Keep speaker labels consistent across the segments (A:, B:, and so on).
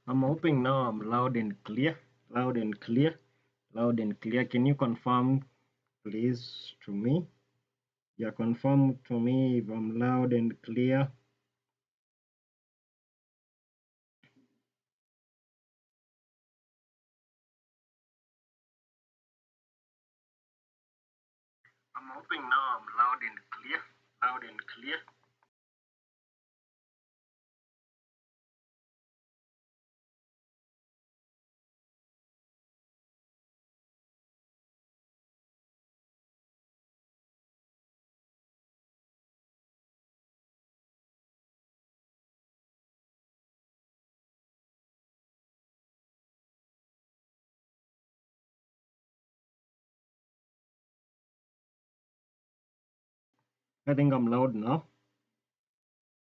A: I'm hoping now I'm loud and clear. Loud and clear. Loud and clear. Can you confirm, please, to me? Yeah, confirm to me if I'm loud and clear. I'm hoping now I'm loud and clear. Loud and clear. I think I'm loud now.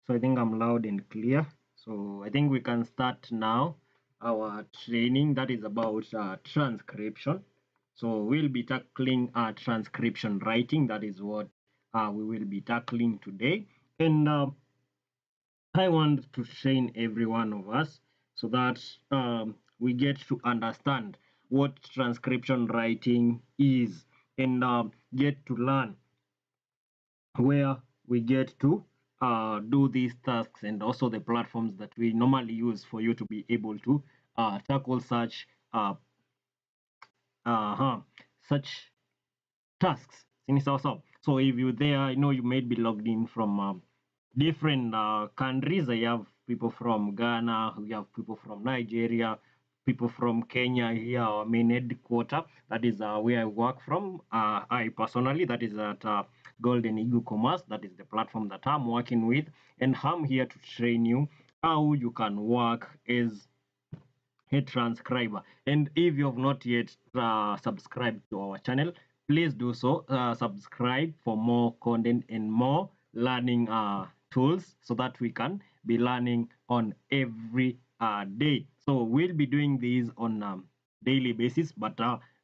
A: So I think I'm loud and clear. So I think we can start now our training that is about transcription. So we'll be tackling transcription writing. That is what we will be tackling today. And I want to train every one of us so that we get to understand what transcription writing is and get to learn where we get to do these tasks and also the platforms that we normally use for you to be able to tackle such such tasks. So if you're there, I know you may be logged in from different countries. I have people from Ghana, we have people from Nigeria, people from Kenya here, our main headquarter. That is where I work from. I personally, that is at Golden Eagle Commerce. That is the platform that I'm working with. And I'm here to train you how you can work as a transcriber. And if you have not yet subscribed to our channel, please do so. Subscribe for more content and more learning tools so that we can be learning on every day. So we'll be doing these on daily basis, but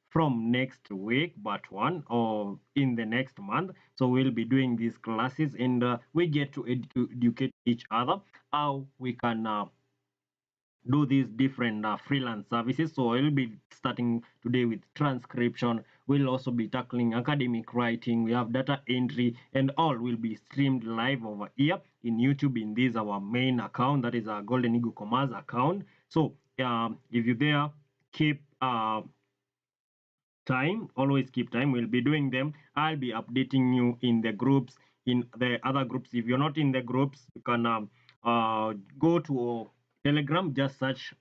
A: from next week, but one or in the next month. So we'll be doing these classes and we get to educate each other how we can do these different freelance services. So I'll be starting today with transcription. We'll also be tackling academic writing. We have data entry, and all will be streamed live over here in YouTube in this our main account. That is our Golden Eagle Commerce account. So if you're there, keep time, always keep time. We'll be doing them. I'll be updating you in the groups, in the other groups. If you're not in the groups, you can go to Telegram, just search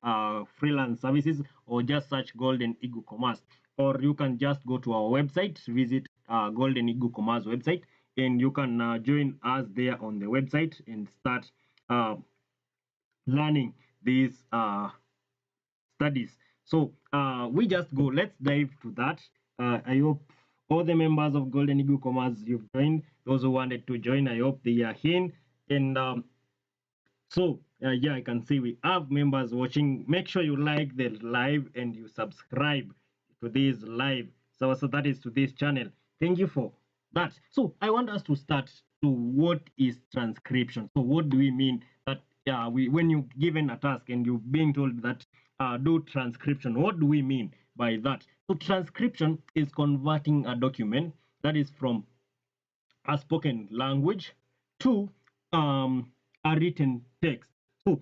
A: freelance services, or just search Golden Eagle Commerce, or you can just go to our website, visit Golden Eagle Commerce website, and you can join us there on the website and start learning these studies. So we just go. Let's dive to that. I hope all the members of Golden Eagle Commerce you've joined. Those who wanted to join, I hope they are in. And yeah, I can see we have members watching. Make sure you like the live and you subscribe to this live. So that is to this channel. Thank you for that. So I want us to start to what is transcription. So what do we mean that when you're given a task and you're being told that do transcription, what do we mean by that? So transcription is converting a document that is from a spoken language to a written text. So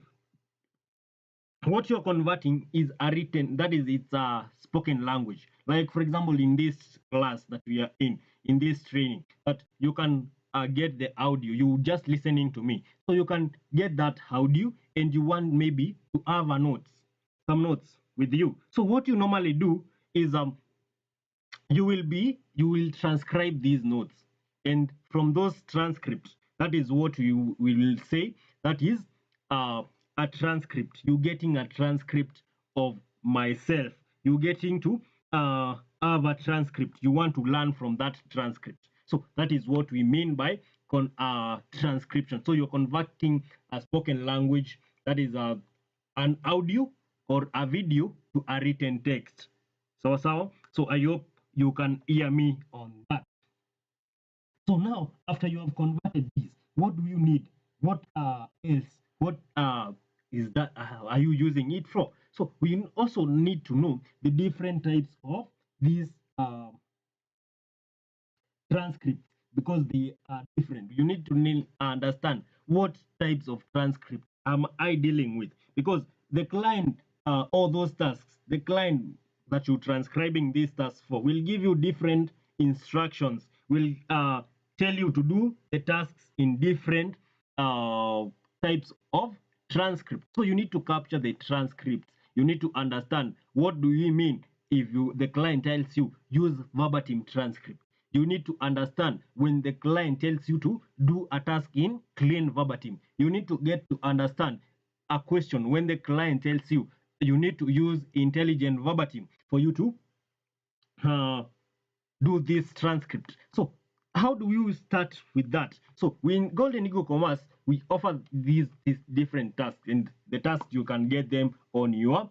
A: what you're converting is a written, that is, it's a spoken language. Like for example, in this class that we are in this training, that you can get the audio, you just listening to me. So you can get that audio and you want maybe to have a notes, some notes with you. So what you normally do is you will transcribe these notes, and from those transcripts, that is what you will say, that is uh, a transcript. You getting a transcript of myself, you getting to have a transcript, you want to learn from that transcript. So that is what we mean by transcription. So you're converting a spoken language, that is an audio or a video, to a written text. So I hope you can hear me on that. So now, after you have converted these, what do you need? What else? What is that are you using it for? So we also need to know the different types of these transcripts, because they are different. You need to understand what types of transcript am I dealing with, because the client, all those tasks, the client that you're transcribing these tasks for will give you different instructions, will tell you to do the tasks in different uh, types of transcript. So you need to capture the transcripts. You need to understand what do you mean if the client tells you use verbatim transcript. You need to understand when the client tells you to do a task in clean verbatim. You need to get to understand a question when the client tells you you need to use intelligent verbatim for you to do this transcript. So how do you start with that? So in Golden Eagle Commerce, we offer these different tasks, and the tasks you can get them on your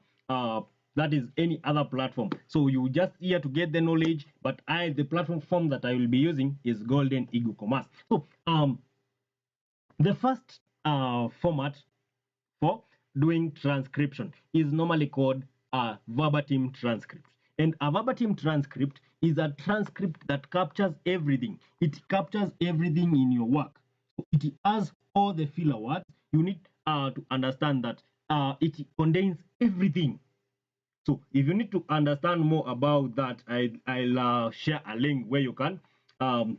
A: that is any other platform. So you just here to get the knowledge, but the platform that I will be using is Golden Eagle Commerce. So the first format for doing transcription is normally called a verbatim transcript. And a verbatim transcript is a transcript that captures everything. It captures everything in your work. So it has all the filler words. You need to understand that it contains everything. So if you need to understand more about that, I'll share a link where you can on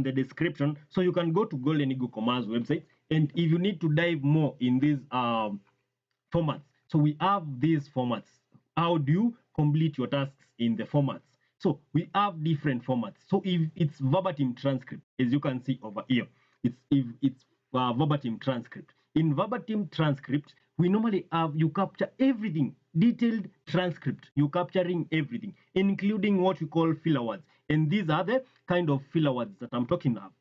A: the description, so you can go to Golden Eagle Commerce website. And if you need to dive more in these formats, so we have these formats. How do you complete your tasks in the formats? So we have different formats. So if it's verbatim transcript, as you can see over here, it's verbatim transcript. In verbatim transcript, we normally have you capture everything, detailed transcript. You capturing everything, including what we call filler words. And these are the kind of filler words that I'm talking about.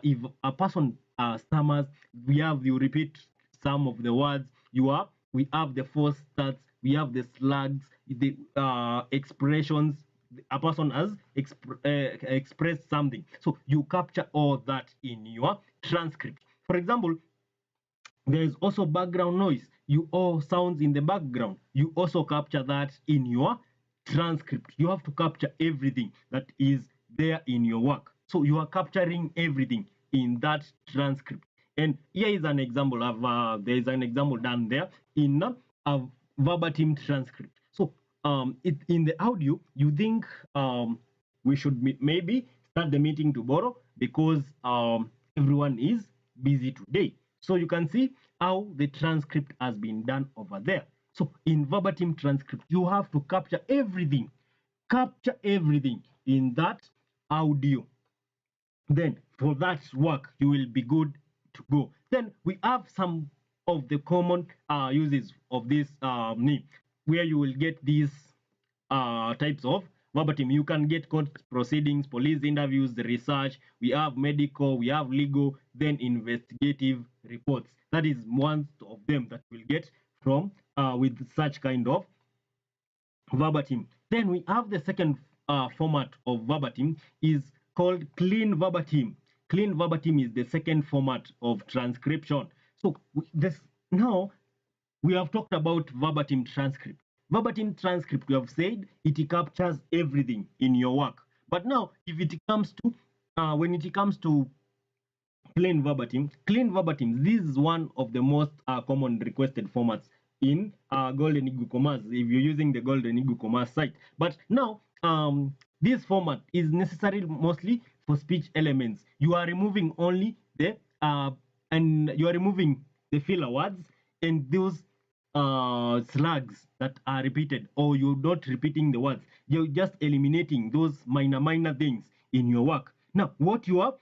A: If a person stammers, you repeat some of the words. We have the false starts, we have the slugs, the expressions. A person has expressed something, so you capture all that in your transcript. For example, there is also background noise. You all sounds in the background. You also capture that in your transcript. You have to capture everything that is there in your work. So you are capturing everything in that transcript. And here is an example of there is an example done there in a verbatim transcript. So in the audio, you think we should maybe start the meeting tomorrow because everyone is busy today. So you can see how the transcript has been done over there. So in verbatim transcript, you have to capture everything in that audio. Then for that work, you will be good to go. Then we have some of the common uses of this name, where you will get these types of verbatim. You can get court proceedings, police interviews, research. We have medical, we have legal, then investigative reports. That is one of them that we'll get from with such kind of verbatim. Then we have the second format of verbatim is called clean verbatim. Clean verbatim is the second format of transcription. So this now we have talked about verbatim transcript. Verbatim transcript, we have said it captures everything in your work. But now, if it comes to when it comes to clean verbatim, this is one of the most common requested formats in Golden Eagle Commerce if you're using the Golden Eagle Commerce site. But now, this format is necessary mostly for speech elements. You are removing only the filler words and those slugs that are repeated, or you're not repeating the words. You're just eliminating those minor things in your work. Now, what you are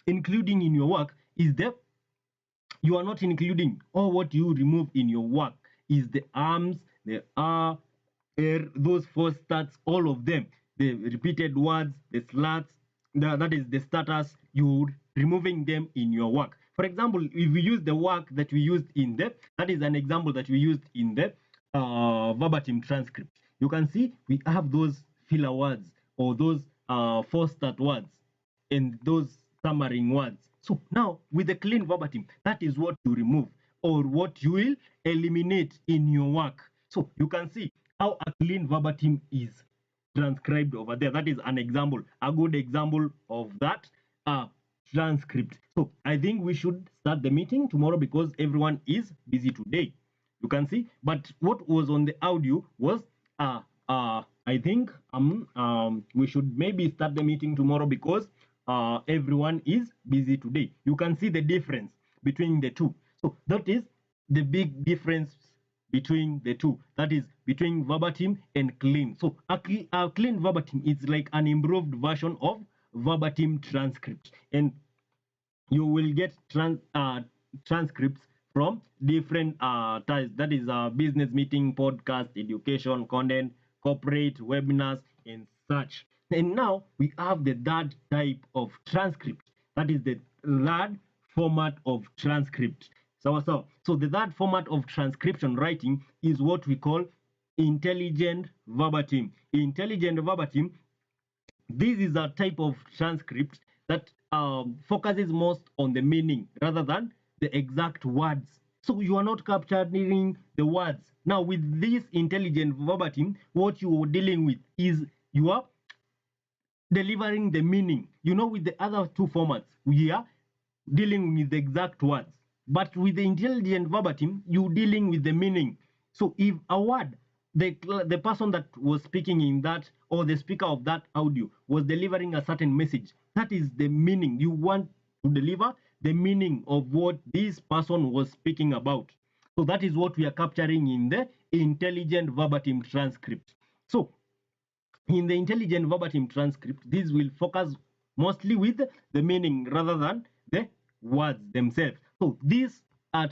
A: including in your work is you are not including, or what you remove in your work is the arms, the those four stats, all of them, the repeated words, the slugs, that is the status. You're removing them in your work. For example, if we use the work that we used in that is an example that we used in the verbatim transcript. You can see we have those filler words, or those false start words, and those summarizing words. So now with the clean verbatim, that is what you remove. or what you will eliminate in your work. So you can see how a clean verbatim is transcribed over there. That is an example, a good example of that transcript. So I think we should start the meeting tomorrow because everyone is busy today. You can see, but what was on the audio was I think we should maybe start the meeting tomorrow because everyone is busy today. You can see the difference between the two. So that is the big difference between the two. That is between verbatim and clean. So a clean verbatim is like an improved version of verbatim transcript, and you will get transcripts from different types. That is business meeting, podcast, education, content, corporate, webinars, and such. And now we have the third type of transcript. That is the third format of transcript. So the third format of transcription writing is what we call intelligent verbatim. Intelligent verbatim, this is a type of transcript that focuses most on the meaning rather than the exact words. So you are not capturing the words. Now with this intelligent verbatim, what you are dealing with is you are delivering the meaning. You know, with the other two formats, we are dealing with the exact words. But with the intelligent verbatim, you're dealing with the meaning. So if a word, the person that was speaking in that, or the speaker of that audio was delivering a certain message, that is the meaning. You want to deliver the meaning of what this person was speaking about. So that is what we are capturing in the intelligent verbatim transcript. So in the intelligent verbatim transcript, this will focus mostly with the meaning rather than the words themselves. So this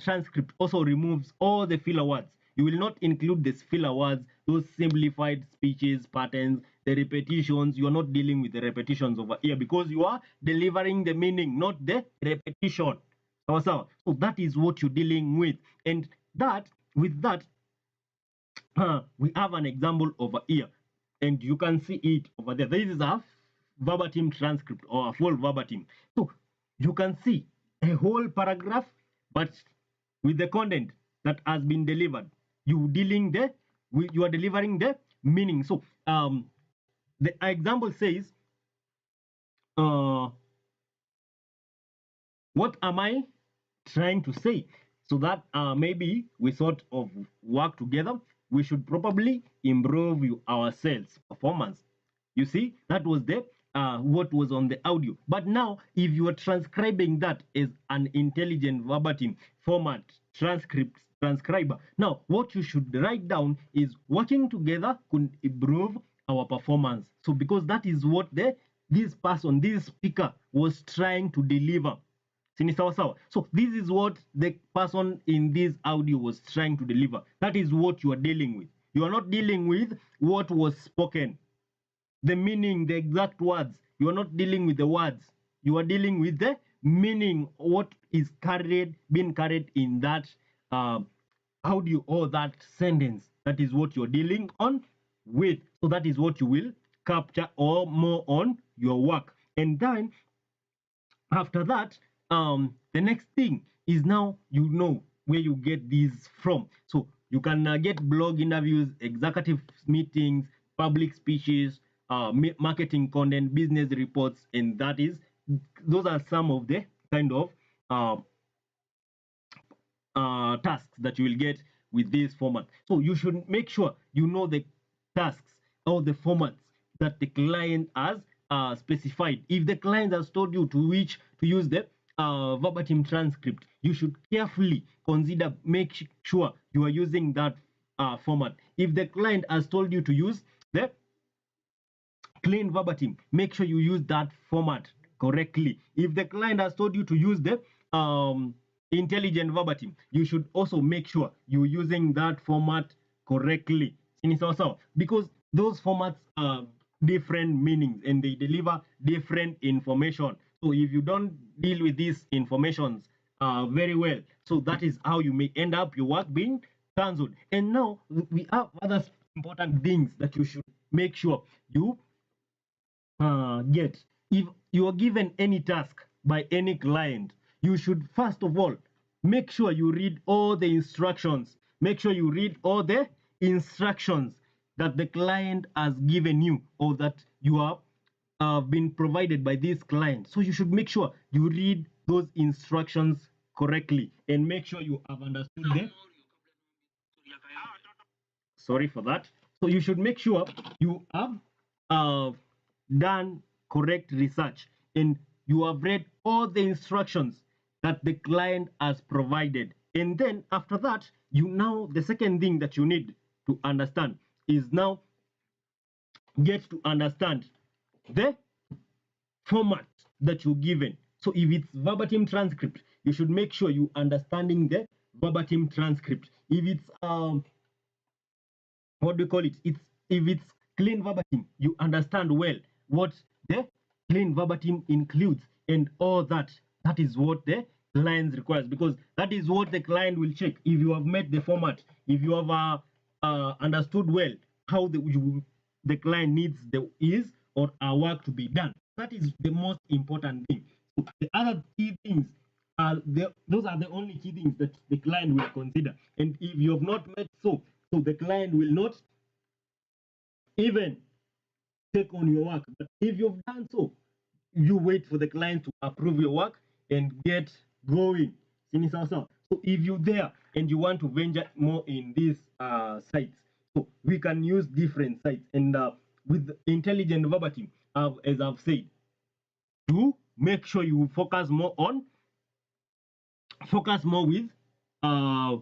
A: transcript also removes all the filler words. You will not include the filler words, those simplified speeches, patterns, the repetitions. You are not dealing with the repetitions over here because you are delivering the meaning, not the repetition. So that is what you're dealing with. And that, with that, we have an example over here, and you can see it over there. This is a verbatim transcript or a full verbatim. So you can see a whole paragraph, but with the content that has been delivered, you are delivering the meaning. So the example says, what am I trying to say? So that maybe we sort of work together, we should probably improve our sales performance. You see, that was the what was on the audio. But now, if you are transcribing that as an intelligent verbatim format transcriber, now what you should write down is working together could improve our performance. So because that is what this speaker was trying to deliver. So this is what the person in this audio was trying to deliver. That is what you are dealing with. You are not dealing with what was spoken, the meaning, the exact words. You are not dealing with the words. You are dealing with the meaning, what is being carried in that audio or that sentence. That is what you're dealing on with. So that is what you will capture or more on your work. And then after that, the next thing is now you know where you get these from. So you can get blog interviews, executive meetings, public speeches, marketing content, business reports, and those are some of the kind of uh, tasks that you will get with this format. So you should make sure you know the tasks or the formats that the client has specified. If the client has told you to use the verbatim transcript, you should carefully consider, make sure you are using that format. If the client has told you to use the clean verbatim, make sure you use that format correctly. If the client has told you to use the intelligent verbatim, you should also make sure you're using that format correctly. Because those formats are different meanings and they deliver different information. So if you don't deal with these informations very well, so that is how you may end up your work being cancelled. And now we have other important things that you should make sure you get. If you are given any task by any client, you should first of all make sure you read all the instructions. Make sure you read all the instructions that the client has given you, or that you have been provided by this client. So you should make sure you read those instructions correctly and make sure you have understood them. Sorry for that. So you should make sure you have uh, done correct research and you have read all the instructions that the client has provided. And then after that, the second thing that you need to understand is now get to understand the format that you're given. So if it's verbatim transcript, you should make sure you understanding the verbatim transcript. If it's what do you call it? It's if it's clean verbatim, you understand well what the clean verbatim includes and all that. That is what the client requires, because that is what the client will check. If you have met the format, if you have understood well how the client needs or our work to be done. That is the most important thing. So the other key things those are the only key things that the client will consider. And if you have not met so the client will not even take on your work. But if you've done so, you wait for the client to approve your work and get going. So if you're there and you want to venture more in these sites, so we can use different sites. And with intelligent verbatim, as I've said, to make sure you focus more with uh,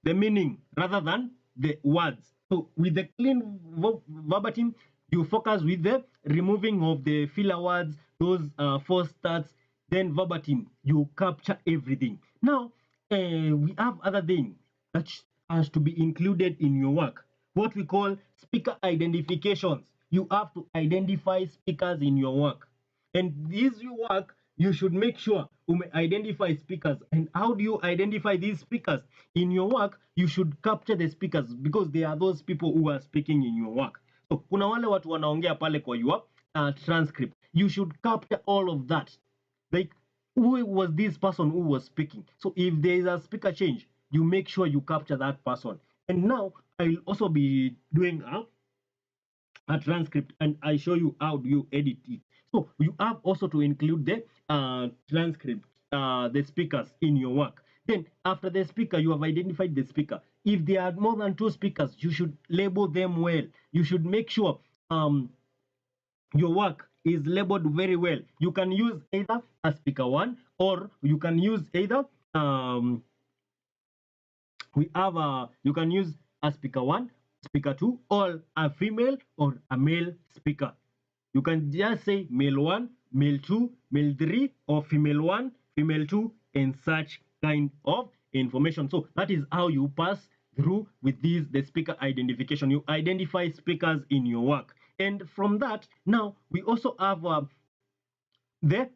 A: the meaning rather than the words. So with the clean verbatim, you focus with the removing of the filler words, those false starts, then verbatim, you capture everything. Now, we have other things that has to be included in your work, what we call speaker identifications. You have to identify speakers in your work. And this work, you should make sure you may identify speakers. And how do you identify these speakers? In your work, you should capture the speakers, because they are those people who are speaking in your work. So kuna wale watu wanaongea pale kwa your transcript. You should capture all of that. Like, who was this person who was speaking? So if there is a speaker change, you make sure you capture that person. And now I'll also be doing a transcript, and I show you how do you edit it. So you have also to include the transcript, the speakers in your work. Then after the speaker, you have identified the speaker. If there are more than 2 speakers, you should label them well. You should make sure your work is labeled very well. You can use either a speaker 1, or you can use either you can use a speaker 1, speaker 2, or a female or a male speaker. You can just say male 1, male 2, male 3, or female 1, female 2, and such kind of information. So that is how you pass through with the speaker identification. You identify speakers in your work. And from that, now we also have the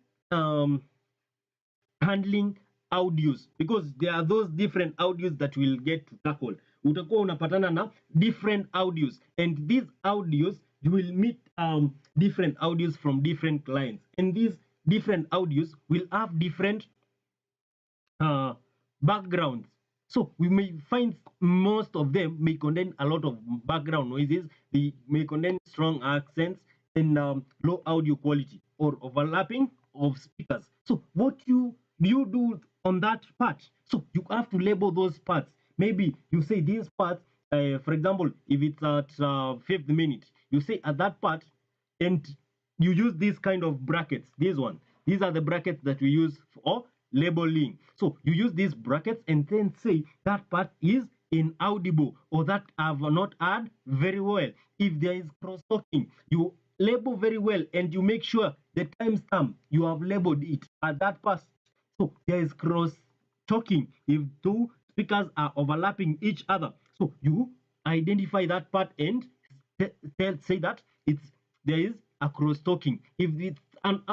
A: handling audios, because there are those different audios that we'll get to tackle. Utakuwa unapatana na different audios, and these audios, you will meet different audios from different clients, and these different audios will have different backgrounds. So we may find most of them may contain a lot of background noises. They may contain strong accents and low audio quality or overlapping of speakers. So what you do on that part? So you have to label those parts. Maybe you say these parts, for example, if it's at 5th minute, you say at that part, and you use these kind of brackets. These are the brackets that we use for labeling. So you use these brackets and then say that part is inaudible, or that I've not heard very well. If there is cross-talking, you label very well, and you make sure the timestamp you have labeled it at that part. So there is cross-talking if 2 speakers are overlapping each other. So you identify that part and say that there is a cross-talking. If it's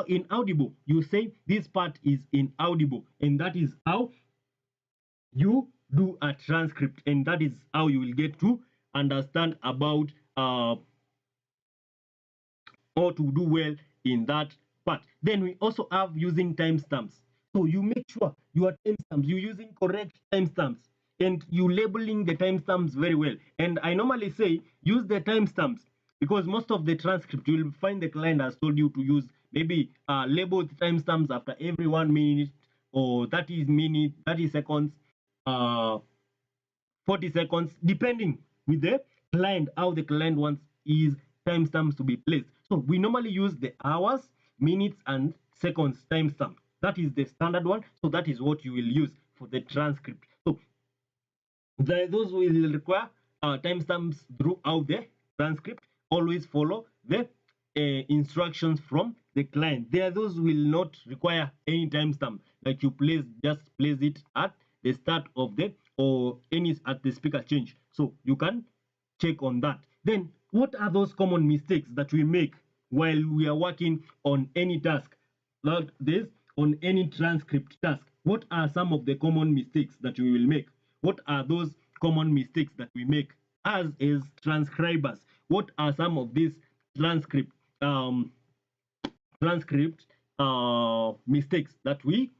A: inaudible, you say this part is inaudible, and that is how you do a transcript, and that is how you will get to understand about or to do well in that part. Then we also have using timestamps. So you make sure your timestamps, you're using correct timestamps and you labeling the timestamps very well. And I normally say use the timestamps because most of the transcript you'll find the client has told you to use maybe label the timestamps after every 1 minute or 30 minutes, 30 seconds, 40 seconds, depending with the client, how the client wants his timestamps to be placed. So we normally use the hours, minutes, and seconds timestamp. That is the standard one. So that is what you will use for the transcript. So those will require timestamps throughout the transcript. Always follow the instructions from the client. There, those will not require any timestamp. Like you just place it at the start of the or any at the speaker change. So you can check on that. Then, what are those common mistakes that we make while we are working on any task? Like this, on any transcript task. What are some of the common mistakes that we will make? What are those common mistakes that we make as transcribers? What are some of these transcript mistakes that we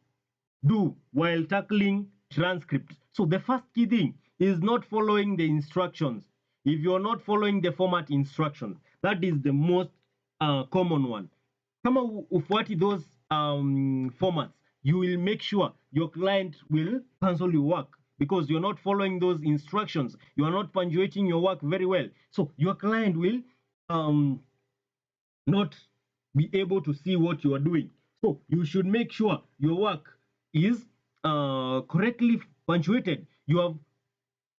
A: do while tackling transcripts? So the first key thing is not following the instructions. If you're not following the format instructions, that is the most common one. Kama ufuati those formats, you will make sure your client will cancel your work because you're not following those instructions. You are not punctuating your work very well. So your client will not be able to see what you are doing. So you should make sure your work is correctly punctuated. You are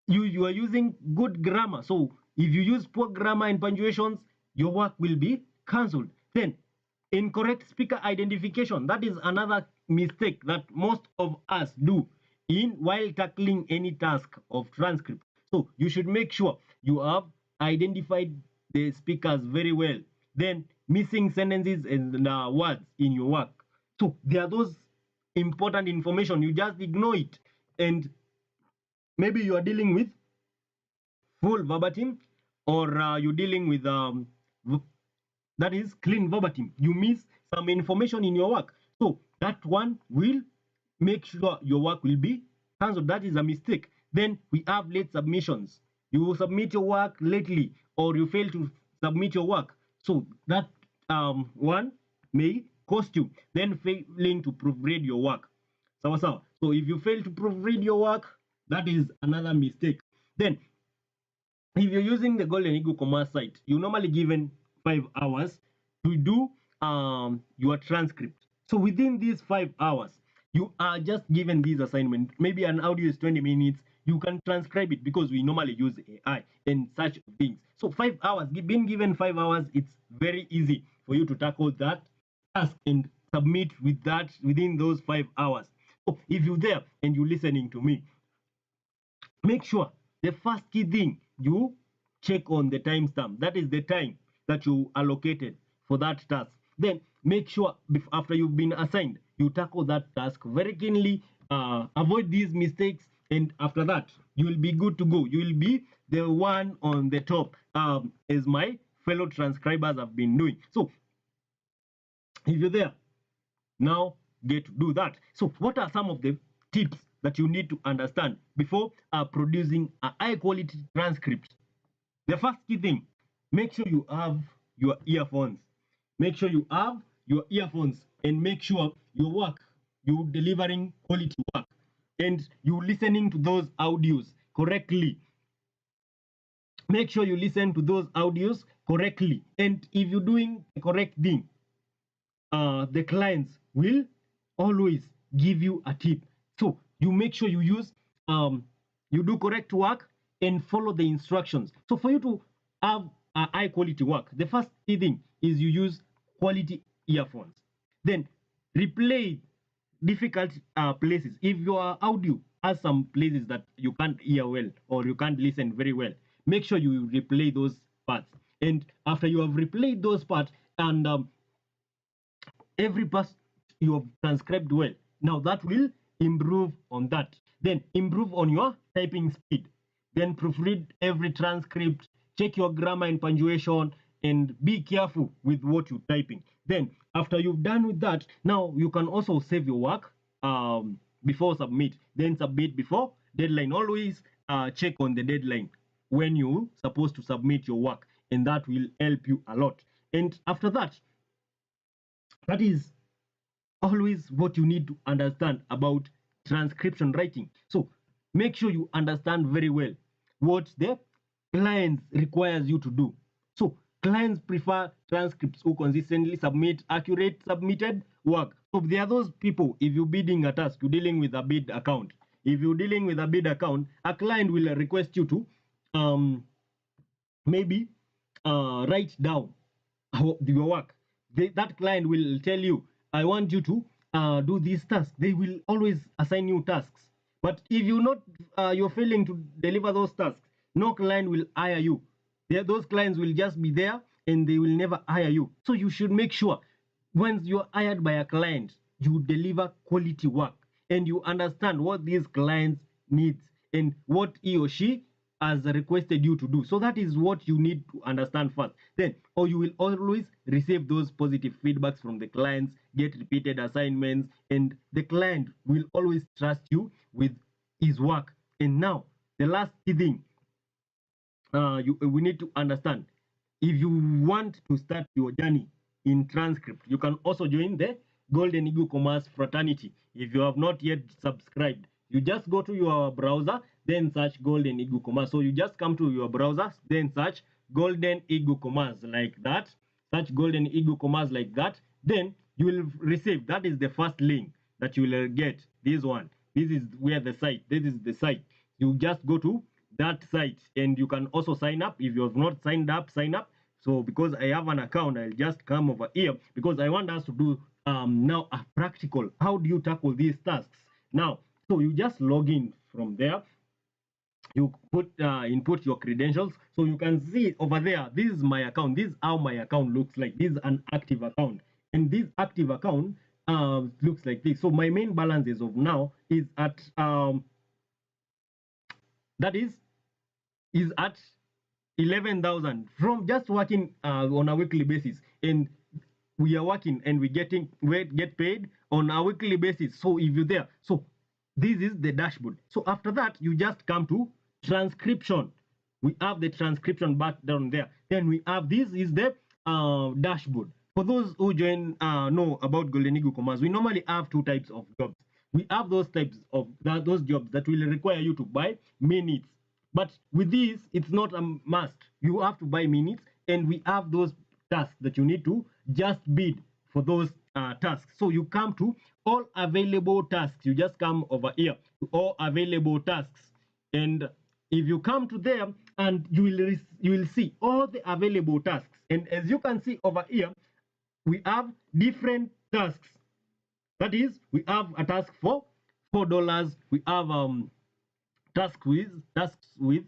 A: using good grammar. So if you use poor grammar and punctuations, your work will be cancelled. Then incorrect speaker identification. That is another mistake that most of us do in while tackling any task of transcript. So you should make sure you have identified the speakers very well. Then missing sentences and words in your work. So there are those important information. You just ignore it, and maybe you are dealing with full verbatim, or you're dealing with that is clean verbatim. You miss some information in your work. So that one will make sure your work will be cancelled. That is a mistake. Then we have late submissions. You submit your work lately or you fail to submit your work. So that one may cost you. Then failing to proofread your work. So if you fail to proofread your work, that is another mistake. Then if you're using the Golden Eagle Commerce site, you're normally given 5 hours to do your transcript. So within these 5 hours, you are just given this assignment. Maybe an audio is 20 minutes. You can transcribe it because we normally use AI and such things. So 5 hours, being given 5 hours, it's very easy for you to tackle that task and submit with that within those 5 hours. So if you're there and you're listening to me, make sure the first key thing you check on the timestamp. That is the time that you allocated for that task. Then make sure after you've been assigned, you tackle that task very keenly, avoid these mistakes, and after that, you will be good to go. You will be the one on the top, as my fellow transcribers have been doing. So if you're there, now get to do that. So what are some of the tips that you need to understand before producing a high quality transcript? The first key thing, make sure you have your earphones. Make sure you have your earphones and make sure your work, you delivering quality work and you listening to those audios correctly. Make sure you listen to those audios correctly. And if you're doing the correct thing, the clients will always give you a tip. So you make sure you use, you do correct work and follow the instructions. So for you to have a high quality work, the first thing is you use quality earphones. Then replay difficult places. If your audio has some places that you can't hear well or you can't listen very well, make sure you replay those parts. And after you have replayed those parts and every part you have transcribed well, now that will improve on that. Then improve on your typing speed. Then proofread every transcript, check your grammar and punctuation, and be careful with what you're typing. Then after you've done with that, now you can also save your work before submit, then submit before deadline. Always check on the deadline when you supposed to submit your work, and that will help you a lot. And after that, that is always what you need to understand about transcription writing. So make sure you understand very well what the clients requires you to do. So clients prefer transcripts who consistently submit accurate submitted work. So there are those people, if you're bidding a task, you're dealing with a bid account. If you're dealing with a bid account, a client will request you to maybe write down your work. That client will tell you, I want you to do this task. They will always assign you tasks. But if you're failing to deliver those tasks, no client will hire you. Those clients will just be there and they will never hire you. So you should make sure once you're hired by a client, you deliver quality work and you understand what these clients needs and what he or she has requested you to do. So that is what you need to understand first. Then, or you will always receive those positive feedbacks from the clients, get repeated assignments, and the client will always trust you with his work. And now, the last thing we need to understand, if you want to start your journey in transcript, you can also join the Golden Eagle Commerce Fraternity. If you have not yet subscribed, you just go to your browser, then search Golden Eagle Commerce. So you just come to your browser, then search Golden Eagle Commerce like that. Search Golden Eagle Commerce like that. Then you will receive, that is the first link that you will get. This one. This is where the site. This is the site. You just go to that site and you can also sign up. If you have not signed up, sign up. So because I have an account, I'll just come over here because I want us to do now a practical. How do you tackle these tasks? Now, so you just log in from there. You put input your credentials. So you can see over there, this is my account. This is how my account looks like. This is an active account. And this active account looks like this. So my main balance as of now is at that is at 11,000 from just working on a weekly basis, and we are working and we get paid on a weekly basis. So if you're there, so this is the dashboard. So after that, you just come to transcription. We have the transcription back down there. Then we have, this is the dashboard. For those who know about Golden Eagle Commerce, we normally have two types of jobs. We have those types of those jobs that will require you to buy minutes. But with this, it's not a must. You have to buy minutes, and we have those tasks that you need to just bid for those tasks. So you come to all available tasks. You just come over here to all available tasks, and if you come to them, and you will see all the available tasks. And as you can see over here, we have different tasks. That is, we have a task for $4. We have tasks with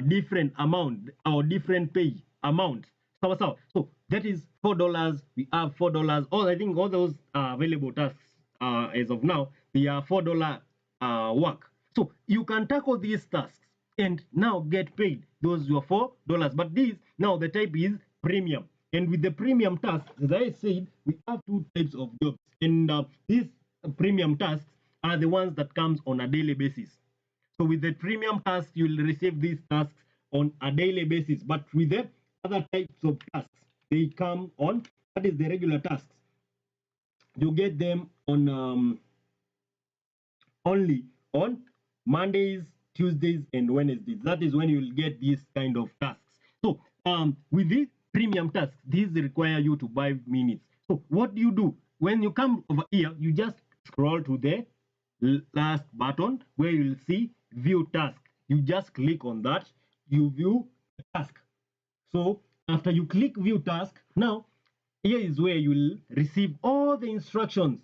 A: different amount or different pay amount. So that is $4. We have $4. I think all those available tasks as of now, they are $4 work. So you can tackle these tasks and now get paid. Those were $4. But this now the type is premium. And with the premium tasks, as I said, we have two types of jobs. And these premium tasks are the ones that comes on a daily basis. So with the premium tasks, you will receive these tasks on a daily basis. But with the other types of tasks, they come on, that is the regular tasks. You get them on only on Mondays, Tuesdays, and Wednesdays. That is when you will get these kind of tasks. So with these premium tasks, these require you to buy minutes. So what do you do? When you come over here, you just scroll to the last button where you'll see view task. You just click on that, you view the task. So after you click view task, now here is where you'll receive all the instructions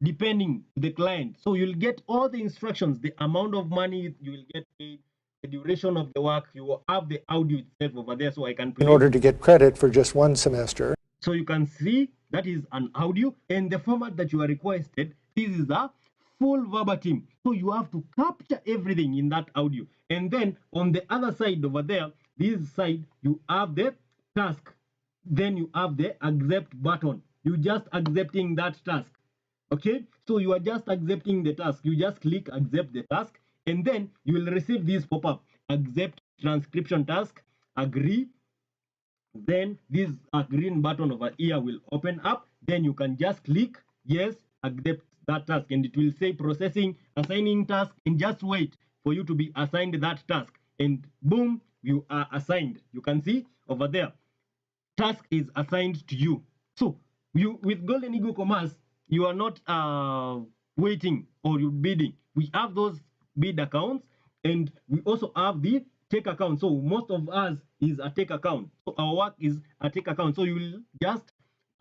A: depending on the client. So you'll get all the instructions, the amount of money you will get paid, the duration of the work. You will have the audio itself over there, so I can play.
B: In order to get credit for just one semester.
A: So you can see that is an audio, and the format that you are requested, this is a full verbatim. So you have to capture everything in that audio. And then on the other side over there, this side, you have the task. Then you have the accept button. You just accepting that task. Okay, so you are just accepting the task. You just click accept the task, and then you will receive this pop-up: accept transcription task, agree. Then this green button over here will open up. Then you can just click yes, accept that task, and it will say processing, assigning task, and just wait for you to be assigned that task, and boom, you are assigned. You can see over there, task is assigned to you. So you, with Golden Eagle Commerce, you are not waiting or you bidding. We have those bid accounts, and we also have the take account. So most of us is a take account. So our work is a take account. So you will just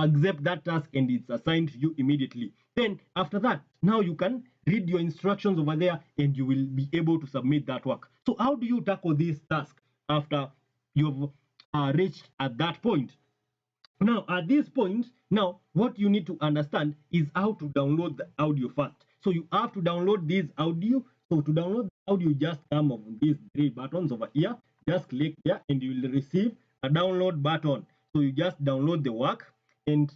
A: accept that task and it's assigned to you immediately. Then after that, now you can read your instructions over there and you will be able to submit that work. So how do you tackle this task after you've reached at that point? Now, at this point, now what you need to understand is how to download the audio first. So you have to download this audio. So to download the audio, just come on these three buttons over here. Just click there and you will receive a download button. So you just download the work, and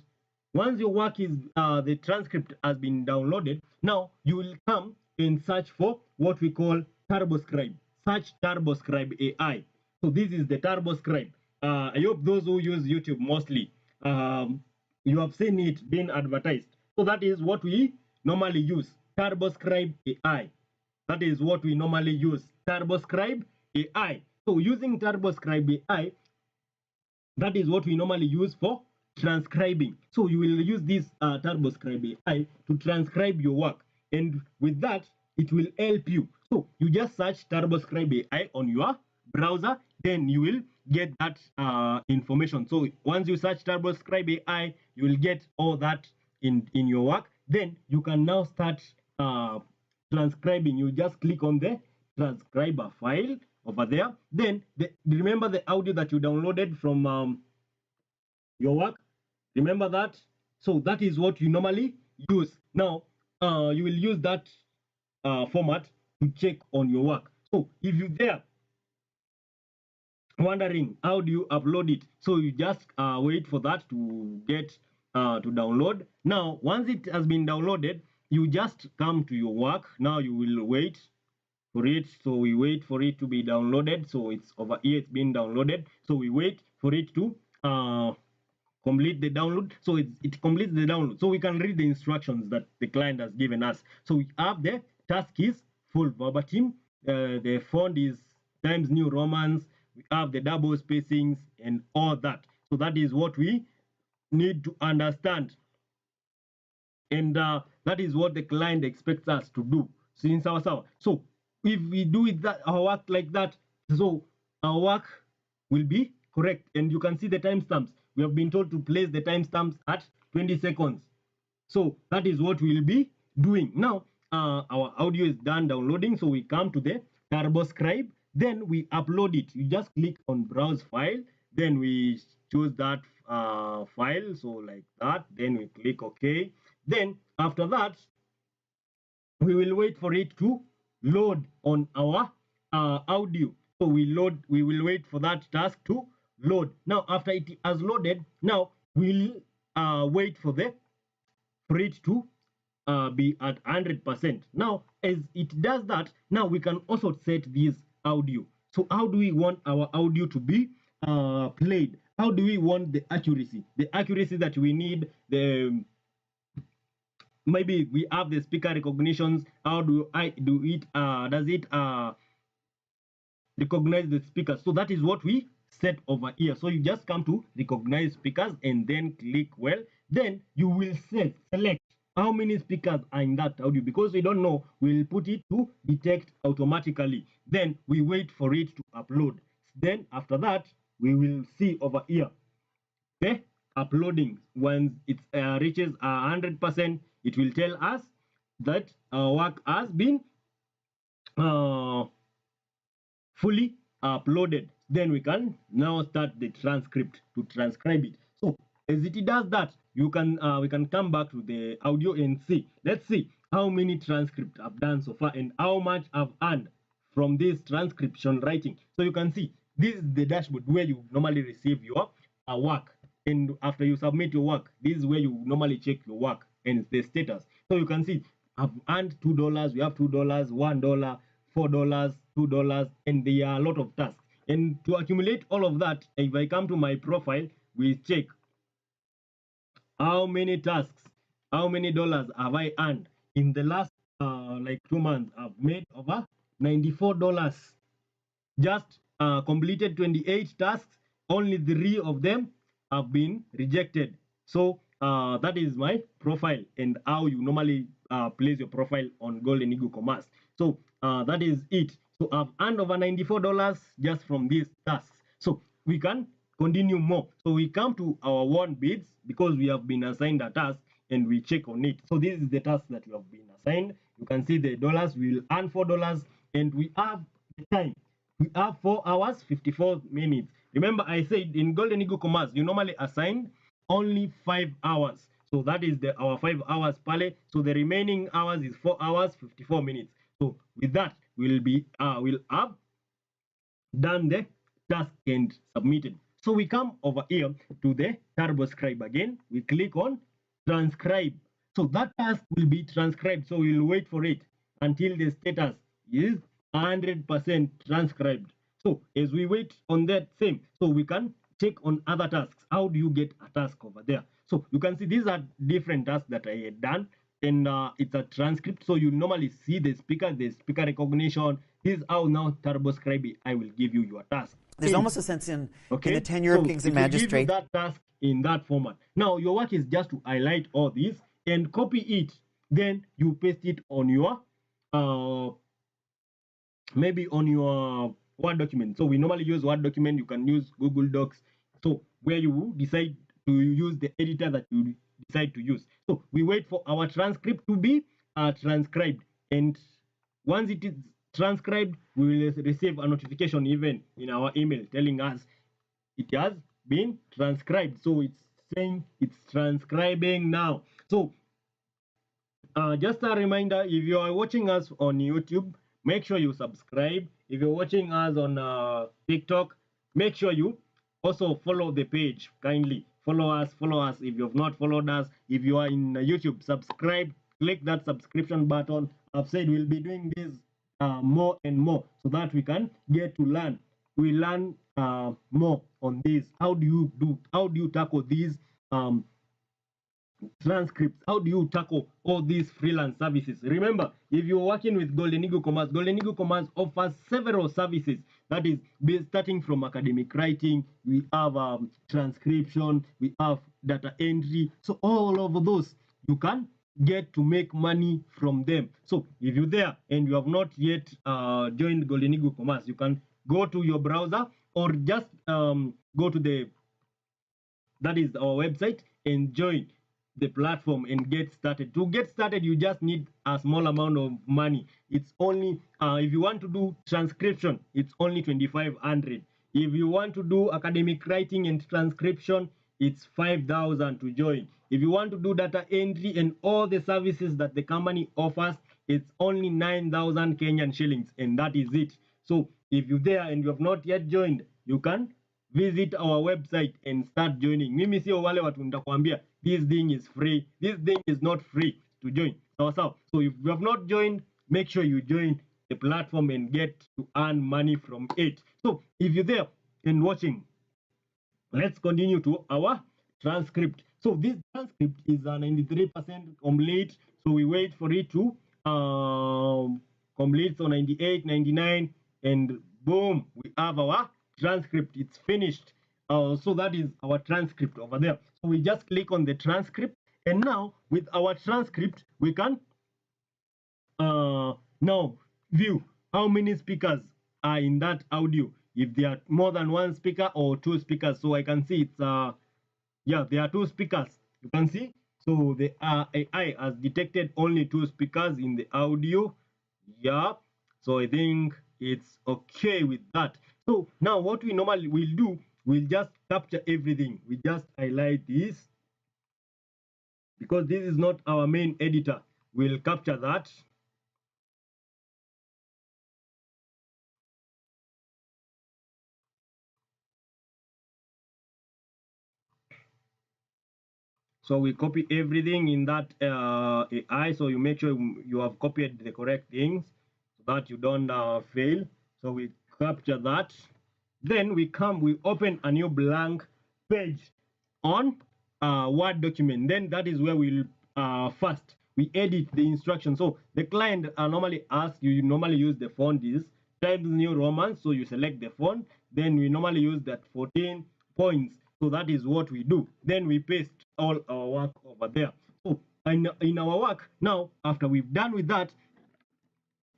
A: once your work is the transcript has been downloaded, now you will come and search for what we call TurboScribe. Search TurboScribe AI. So this is the TurboScribe. I hope those who use YouTube mostly, you have seen it being advertised. So that is what we normally use, TurboScribe AI. That is what we normally use, TurboScribe AI. So using TurboScribe AI, that is what we normally use for transcribing. So you will use this TurboScribe AI to transcribe your work, and with that, it will help you. So you just search TurboScribe AI on your browser, then you will get that information. So once you search TurboScribe AI, you will get all that in your work. Then you can now start transcribing. You just click on the transcriber file over there. Then remember the audio that you downloaded from your work. Remember that. So that is what you normally use. Now you will use that format to check on your work. So if you there wondering how do you upload it, so you just wait for that to get to download. Now once it has been downloaded, you just come to your work. Now you will wait for it. So we wait for it to be downloaded. So it's over here, it's been downloaded. So we wait for it to complete the download. So it completes the download. So we can read the instructions that the client has given us. So we have the task is full verbatim. The font is Times New Romans. We have the double spacings and all that. So that is what we need to understand. And that is what the client expects us to do. Since so if we do it that our work like that, so our work will be correct. And you can see the timestamps. We have been told to place the timestamps at 20 seconds. So that is what we'll be doing. Now our audio is done downloading. So we come to the TurboScribe. Then we upload it. You just click on browse file. Then we choose that file. So like that. Then we click OK. Then after that, we will wait for it to load on our audio. So we will wait for that task to load. Now after it has loaded, now we'll wait for it to be at 100%. Now as it does that, now we can also set this audio. So how do we want our audio to be played? How do we want the accuracy? The accuracy that we need, the maybe we have the speaker recognitions. How do I do it? Does it recognize the speakers? So that is what we set over here. So you just come to recognize speakers and then click well. Then you will select how many speakers are in that audio. Because we don't know, we'll put it to detect automatically. Then we wait for it to upload. Then after that, we will see over here the uploading. Once it reaches 100%, it will tell us that our work has been fully uploaded. Then we can now start the transcript to transcribe it. So as it does that, you can we can come back to the audio and see. Let's see how many transcripts I've done so far and how much I've earned from this transcription writing. So you can see this is the dashboard where you normally receive your work. And after you submit your work, this is where you normally check your work. and the status. So you can see I've earned $2, we have $2, $1, $4, $2, and there are a lot of tasks. And to accumulate all of that, if I come to my profile, we check how many tasks, how many dollars have I earned in the last like 2 months. I've made over $94. Just completed 28 tasks, only 3 of them have been rejected. So that is my profile and how you normally place your profile on Golden Eagle Commerce. So that is it. So I've earned over $94 just from these tasks. So we can continue more. So we come to our won bids because we have been assigned a task and we check on it. So this is the task that you have been assigned. You can see the dollars. We will earn $4 and we have the time. We have 4 hours 54 minutes. Remember, I said in Golden Eagle Commerce, you normally assign only 5 hours. So that is our 5 hours pale. So the remaining hours is 4 hours 54 minutes. So with that, we'll have done the task and submitted. So we come over here to the turbo scribe again. We click on transcribe. So that task will be transcribed. So we'll wait for it until the status is 100% transcribed. So as we wait on that same, so we can check on other tasks. How do you get a task over there? So you can see these are different tasks that I had done, and it's a transcript. So you normally see the speaker recognition. This is how now TurboScribe I will give you your task.
C: There's almost a sense in the tenure of kings and magistrates.
A: Give you that task in that format. Now your work is just to highlight all these and copy it. Then you paste it on your maybe on your Word document. So we normally use Word document. You can use Google Docs. So where you decide to use the editor that you decide to use. So we wait for our transcript to be transcribed, and once it is transcribed, we will receive a notification even in our email telling us it has been transcribed. So it's saying it's transcribing now. So just a reminder, if you are watching us on YouTube, make sure you subscribe. If you're watching us on TikTok, make sure you also follow the page. Kindly follow us. If you have not followed us, if you are in YouTube, subscribe. Click that subscription button. I've said we'll be doing this more and more so that we can get to learn. We learn more on this. How do you tackle these transcripts? How do you tackle all these freelance services? Remember, if you're working with Golden Eagle Commerce offers several services. That is, starting from academic writing, we have transcription, we have data entry. So all of those you can get to make money from them. So if you're there and you have not yet joined Golden Eagle Commerce, you can go to your browser or just go to that is our website and join the platform and get started. To get started, you just need a small amount of money. It's only if you want to do transcription, it's only 2,500. If you want to do academic writing and transcription, it's 5,000 to join. If you want to do data entry and all the services that the company offers, it's only 9,000 Kenyan shillings, and that is it. So if you're there and you have not yet joined, you can visit our website and start joining. Mimi sio wale watu nitakwambia this thing is free. This thing is not free to join. So if you have not joined, make sure you join the platform and get to earn money from it. So if you're there and watching, let's continue to our transcript. So this transcript is a 93% complete. So we wait for it to complete. So 98, 99, and boom, we have our transcript. It's finished. So that is our transcript over there. So we just click on the transcript, and now with our transcript, we can now view how many speakers are in that audio. If there are more than one speaker or two speakers. So I can see it's yeah, there are two speakers. You can see. So the AI has detected only two speakers in the audio. Yeah. So I think it's okay with that. So now what we normally will do, we'll just capture everything. We just highlight this because this is not our main editor. We'll capture that. So we copy everything in that AI. So you make sure you have copied the correct things so that you don't fail. So we capture that. Then we open a new blank page on Word document. Then that is where we'll first we edit the instructions. So the client normally asks you normally use the font is Times New Roman. So you select the font. Then we normally use that 14 points. So that is what we do. Then we paste all our work over there. So in our work now, after we've done with that,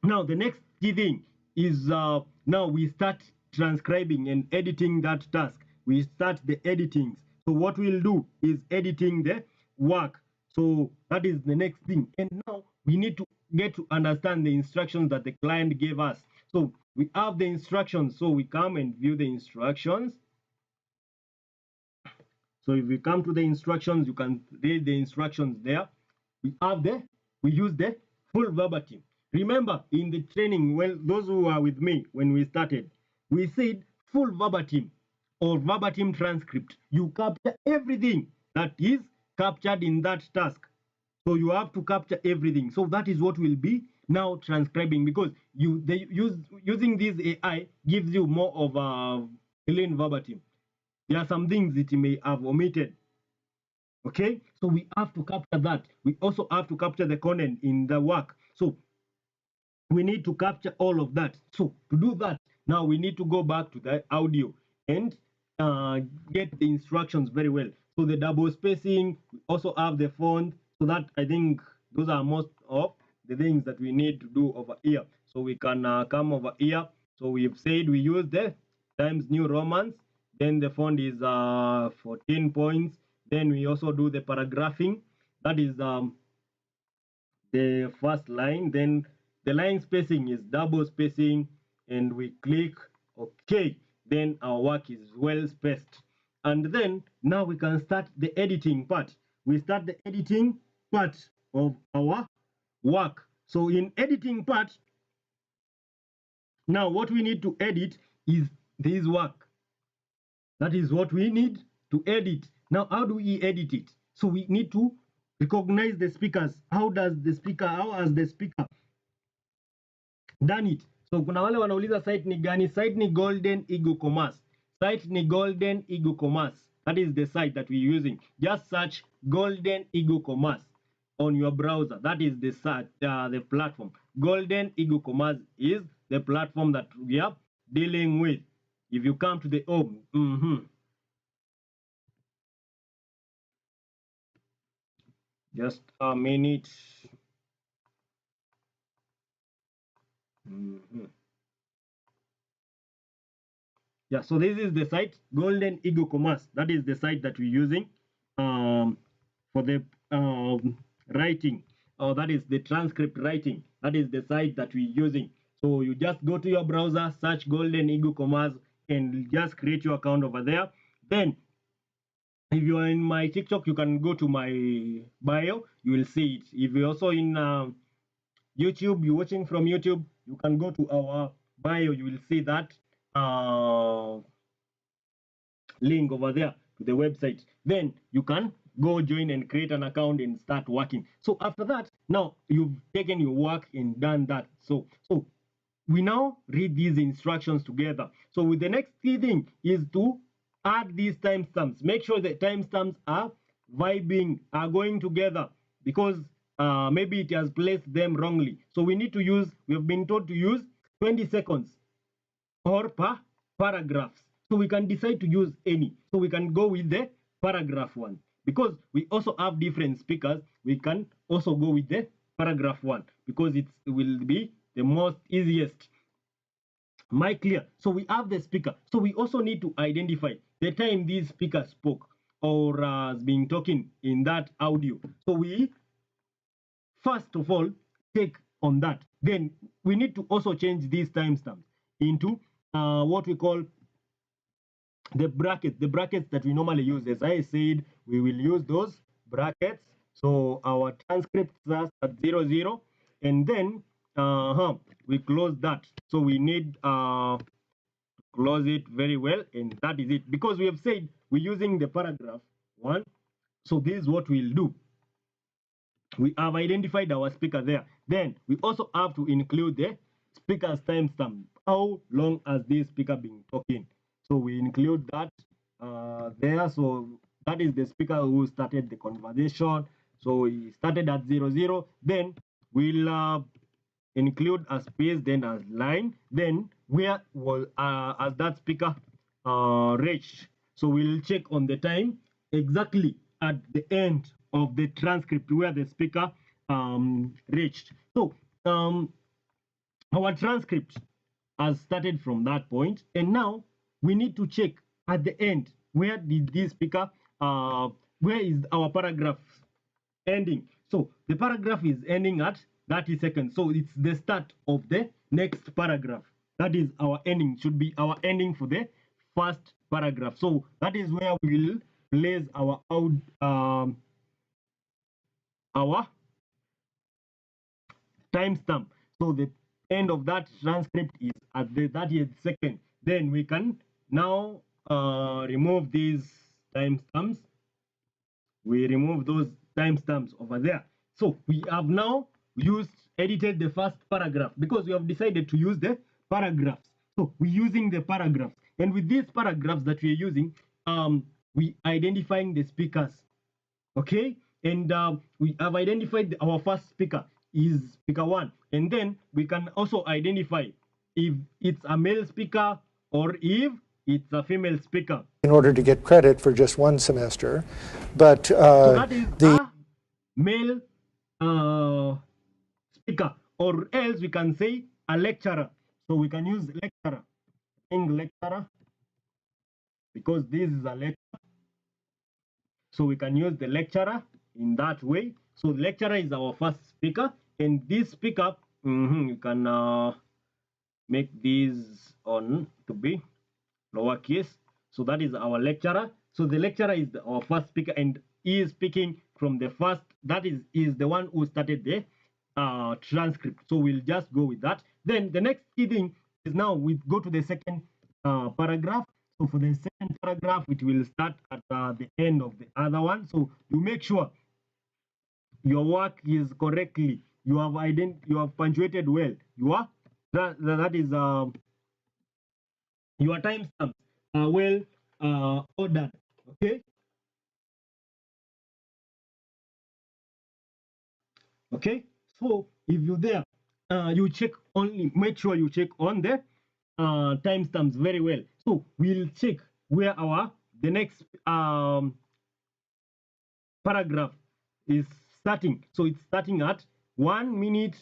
A: now the next key thing is now we start transcribing and editing that task. We start the editings. So what we'll do is editing the work. So that is the next thing. And now we need to get to understand the instructions that the client gave us. So we have the instructions. So we come and view the instructions. So if we come to the instructions, you can read the instructions there. We use the full verbatim. Remember in the training, well, those who are with me when we started, we said full verbatim or verbatim transcript. You capture everything that is captured in that task. So you have to capture everything. So that is what will be now transcribing, because using this AI gives you more of a clean verbatim. There are some things it may have omitted. Okay, so we have to capture that. We also have to capture the content in the work. So we need to capture all of that. So to do that, now we need to go back to the audio and get the instructions very well. So the double spacing, we also have the font. So that I think those are most of the things that we need to do over here. So we can come over here. So we've said we use the Times New Romans. Then the font is 14 points. Then we also do the paragraphing. That is the first line. Then the line spacing is double spacing, and we click OK. Then our work is well spaced. And then now we can start the editing part. We start the editing part of our work. So in editing part, now what we need to edit is this work. That is what we need to edit. Now, how do we edit it? So we need to recognize the speakers. How has the speaker done it? So kuna wale wanauliza site ni gani? Site ni Golden Eagle Commerce. Site ni Golden Eagle Commerce. That is the site that we're using. Just search Golden Eagle Commerce on your browser. That is the platform. Golden Eagle Commerce is the platform that we are dealing with. If you come to the home, just a minute. Yeah, so this is the site, Golden Eagle Commerce. That is the site that we're using for the writing, or that is the transcript writing. That is the site that we're using. So you just go to your browser, search Golden Eagle Commerce, and just create your account over there. Then if you are in my TikTok, you can go to my bio, you will see it. If you're also in YouTube, you're watching from YouTube, you can go to our bio, you will see that link over there to the website. Then you can go join and create an account and start working. So after that, now you've taken your work and done that. So we now read these instructions together. So with the next key thing is to add these timestamps. Make sure the timestamps are going together, because maybe it has placed them wrongly. So we need to use, we have been told to use 20 seconds or per paragraphs. So we can decide to use any. So we can go with the paragraph one. Because we also have different speakers, we can also go with the paragraph one, because it will be the most easiest. Mic clear. So we have the speaker. So we also need to identify the time this speaker spoke or has been talking in that audio. So we first of all take on that. Then we need to also change these timestamps into what we call the brackets that we normally use. As I said, we will use those brackets. So our transcript starts at 00, and then we close that. So we need close it very well, and that is it, because we have said we're using the paragraph one. So this is what we'll do. We have identified our speaker there. Then we also have to include the speaker's timestamp. How long has this speaker been talking? So we include that there. So that is the speaker who started the conversation. So he started at 00. Then we'll include a space, then a line. Then where will as that speaker reached. So we'll check on the time exactly at the end of the transcript where the speaker reached. So our transcript has started from that point, and now we need to check at the end where did this speaker where is our paragraph ending. So the paragraph is ending at 30 seconds. So it's the start of the next paragraph. That is our ending, should be our ending for the first paragraph. So that is where we will place our timestamp. So the end of that transcript is at the 30th second. Then we can now remove these timestamps. We remove those timestamps over there. So we have now edited the first paragraph because we have decided to use the paragraphs. So we're using the paragraphs, and with these paragraphs that we're using, we identifying the speakers. Okay, and we have identified our first speaker is speaker 1, and then we can also identify if it's a male speaker or if it's a female speaker
B: in order to get credit for just one semester. But
A: so that is a male speaker, or else we can say a lecturer. So we can use lecturer, lecturer, because this is a lecture. So we can use the lecturer in that way. So the lecturer is our first speaker, and this speaker, you can make these on to be lowercase. So that is our lecturer. So the lecturer is our first speaker, and he is speaking from the first. That is the one who started the transcript. So we'll just go with that. Then the next key thing is now we go to the second paragraph. So for the second paragraph, it will start at the end of the other one. So you make sure your work is correctly. You have punctuated well. That is your timestamps are well ordered. Okay. Okay. So if you're there, you check only. Make sure you check on the timestamps very well. So we'll check where the next paragraph is starting. So it's starting at 1 minute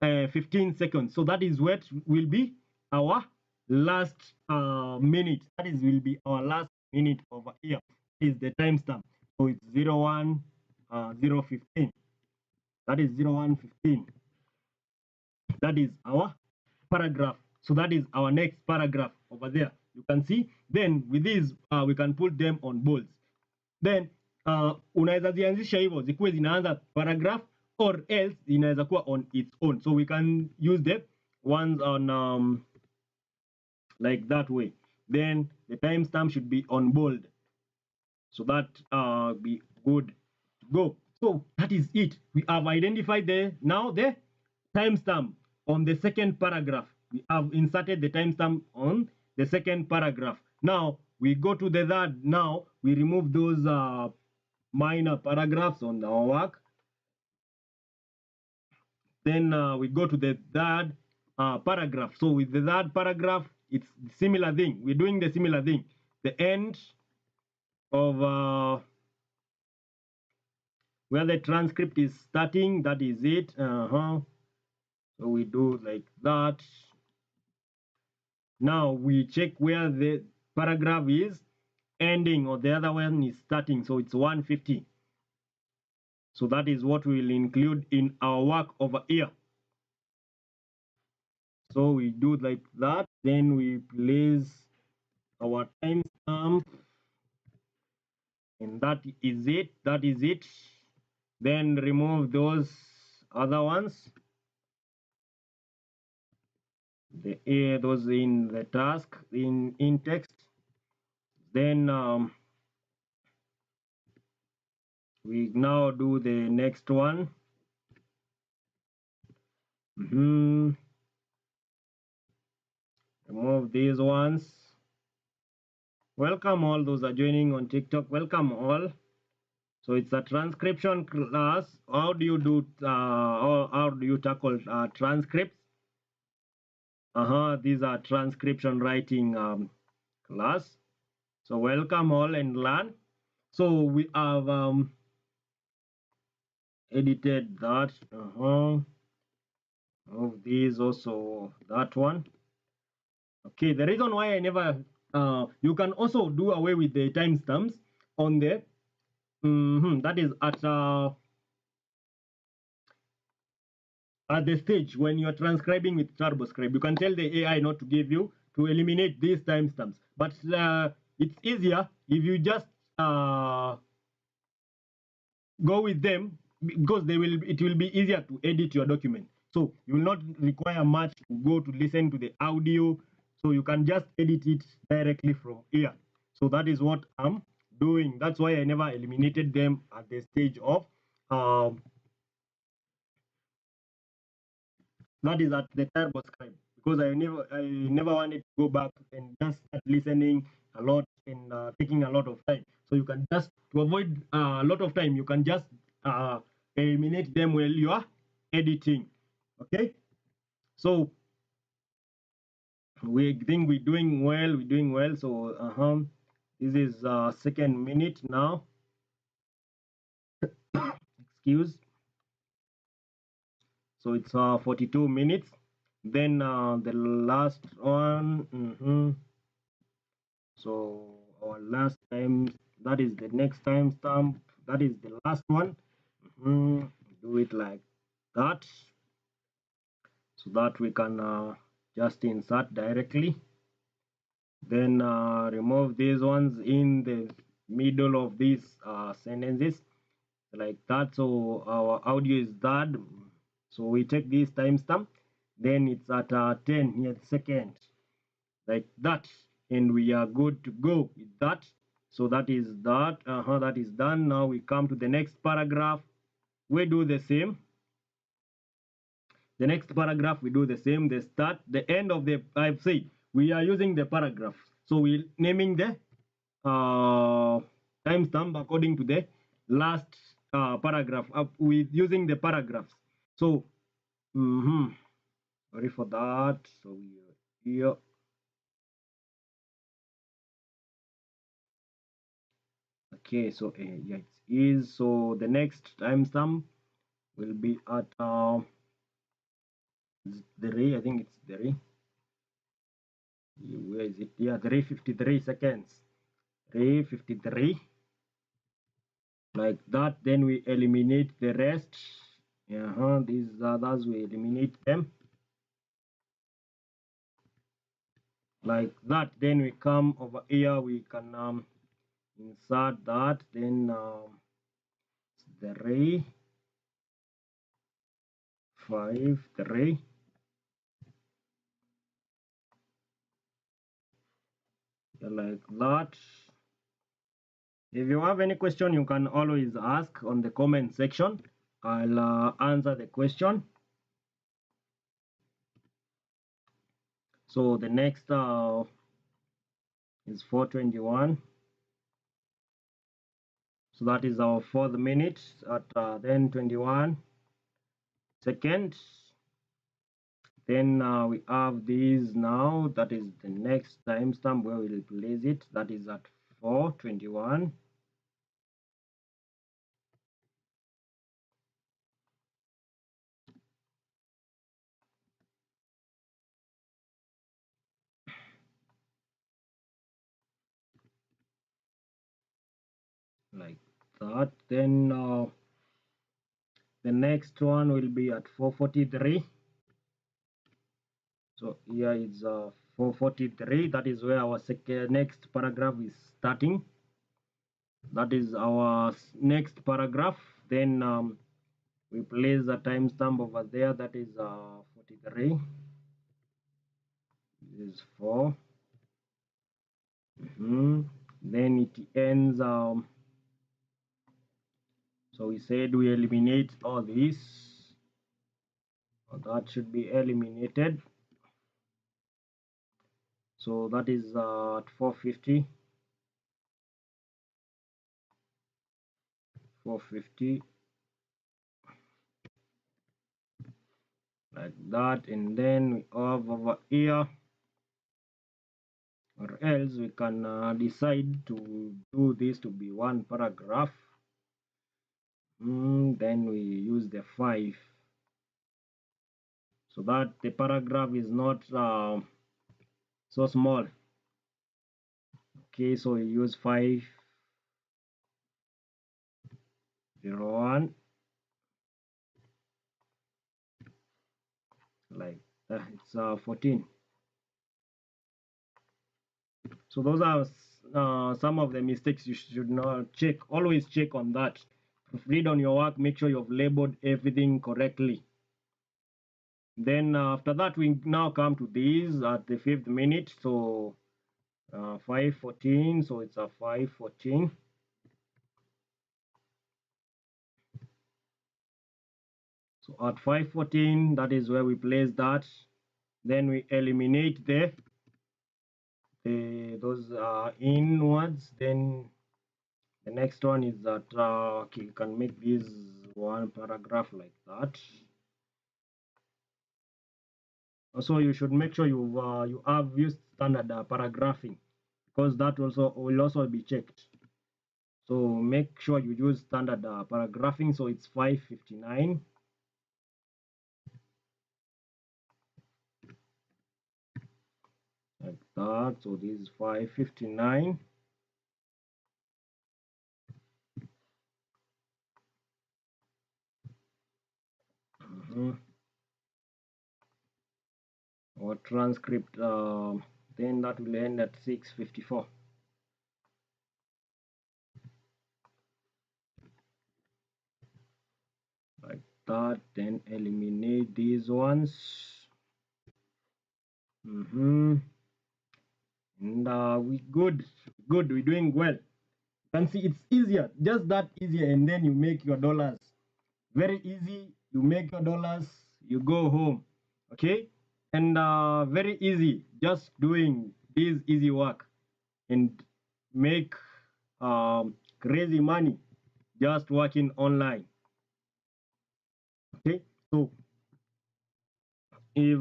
A: 15 seconds. So that is what will be our last minute. That is will be our last minute over here. Is the timestamp. So it's 01 015. That is 0115. That is our paragraph. So that is our next paragraph over there. You can see. Then with these we can put them on bolds. Then unaweza zianzisha hivyo zikuwe zinaanza paragraph, or else inaweza kuwa on its own. So we can use the ones on like that way. Then the timestamp should be on bold, so that be good to go. So that is it. We have identified the timestamp on the second paragraph. We have inserted the timestamp on the second paragraph. Now we go to the third. Now we remove those minor paragraphs on our work. Then we go to the third paragraph. So with the third paragraph, it's similar thing. We're doing the similar thing. The end of where the transcript is starting, that is it. So we do like that. Now we check where the paragraph is ending, or the other one is starting. So it's 150. So that is what we will include in our work over here. So we do like that. Then we place our timestamp, and that is it. That is it. Then remove those other ones. Those in the task in text. Then we now do the next one. Remove these ones. Welcome all those are joining on TikTok. Welcome all. So it's a transcription class. How do you do? How do you tackle transcripts? These are transcription writing class. So welcome all and learn. So we have edited that. Of these also that one. Okay, the reason why I never you can also do away with the timestamps on the that is at the stage when you are transcribing with TurboScribe. You can tell the AI not to give you to eliminate these timestamps, but it's easier if you just go with them, because it will be easier to edit your document. So you will not require much to go to listen to the audio. So you can just edit it directly from here. So that is what I'm doing. That's why I never eliminated them at the stage of that is at the TurboScribe, because I never wanted to go back and just start listening a lot and taking a lot of time. So you can just, to avoid a lot of time, you can just eliminate them while you are editing. Okay, so we think we're doing well. So this is second minute now. Excuse. So it's 42 minutes. Then the last one. So our last time, that is the next timestamp, that is the last one. Do it like that, so that we can just insert directly. Then remove these ones in the middle of these sentences like that. So our audio is that. So we take this timestamp, then it's at 10 seconds like that, and we are good to go with that. So that is that. That is done. Now we come to the next paragraph. We do the same. The next paragraph we do the same. The start, the end of the, I've said we are using the paragraph, so we're naming the timestamp according to the last paragraph with using the paragraphs. So sorry for that. So we are here. Okay, so yeah, it is. So the next timestamp will be at the ray. I think it's the ray. Where is it? Yeah, the ray 53 seconds. Ray 53. Like that. Then we eliminate the rest. These others we eliminate them. Like that. Then we come over here. We can insert that. Then the ray 5. The ray. Like that. If you have any question, you can always ask on the comment section. I'll answer the question. So the next is 4:21. So that is our 4th minute at then 21 seconds. Then we have these now. That is the next timestamp where we'll place it. That is at 4:21. Like that. Then the next one will be at 4:43. So here it's 4:43. That is where our next paragraph is starting. That is our next paragraph. Then we place a timestamp over there. That is 43. This is 4. Then it ends So we said we eliminate all this. So that should be eliminated. So that is at 450. 450 like that, and then we have over here, or else we can decide to do this to be one paragraph. Then we use the 5 so that the paragraph is not so small. Okay, so we use 501 like that. It's 14. So those are some of the mistakes you should not check. Always check on that. Read on your work, make sure you've labeled everything correctly. Then after that, we now come to these at the 5th minute. So 5:14, so it's a 5:14. So at 5:14, that is where we place that. Then we eliminate those inwards. Then the next one is that okay, you can make this one paragraph like that. Also, you should make sure you have used standard paragraphing, because that also will also be checked. So make sure you use standard paragraphing. So it's 5:59. Like that. So this is 5:59. Or transcript, then that will end at 6:54. Like that. Then eliminate these ones. And we good, we're doing well. You can see it's easier, just that easier, and then you make your dollars. Very easy. You make your dollars, you go home. Okay, and very easy, just doing this easy work and make crazy money just working online. Okay, so if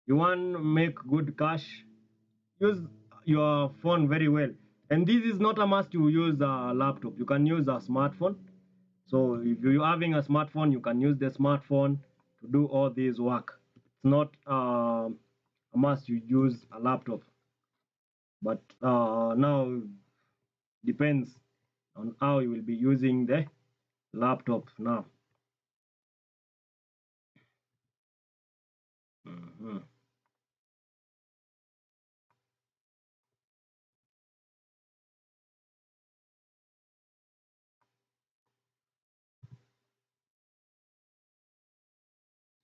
A: you want to make good cash, use your phone very well. And this is not a must to use a laptop. You can use a smartphone. So if you're having a smartphone, you can use the smartphone to do all this work. It's not a must you use a laptop. But now depends on how you will be using the laptop now.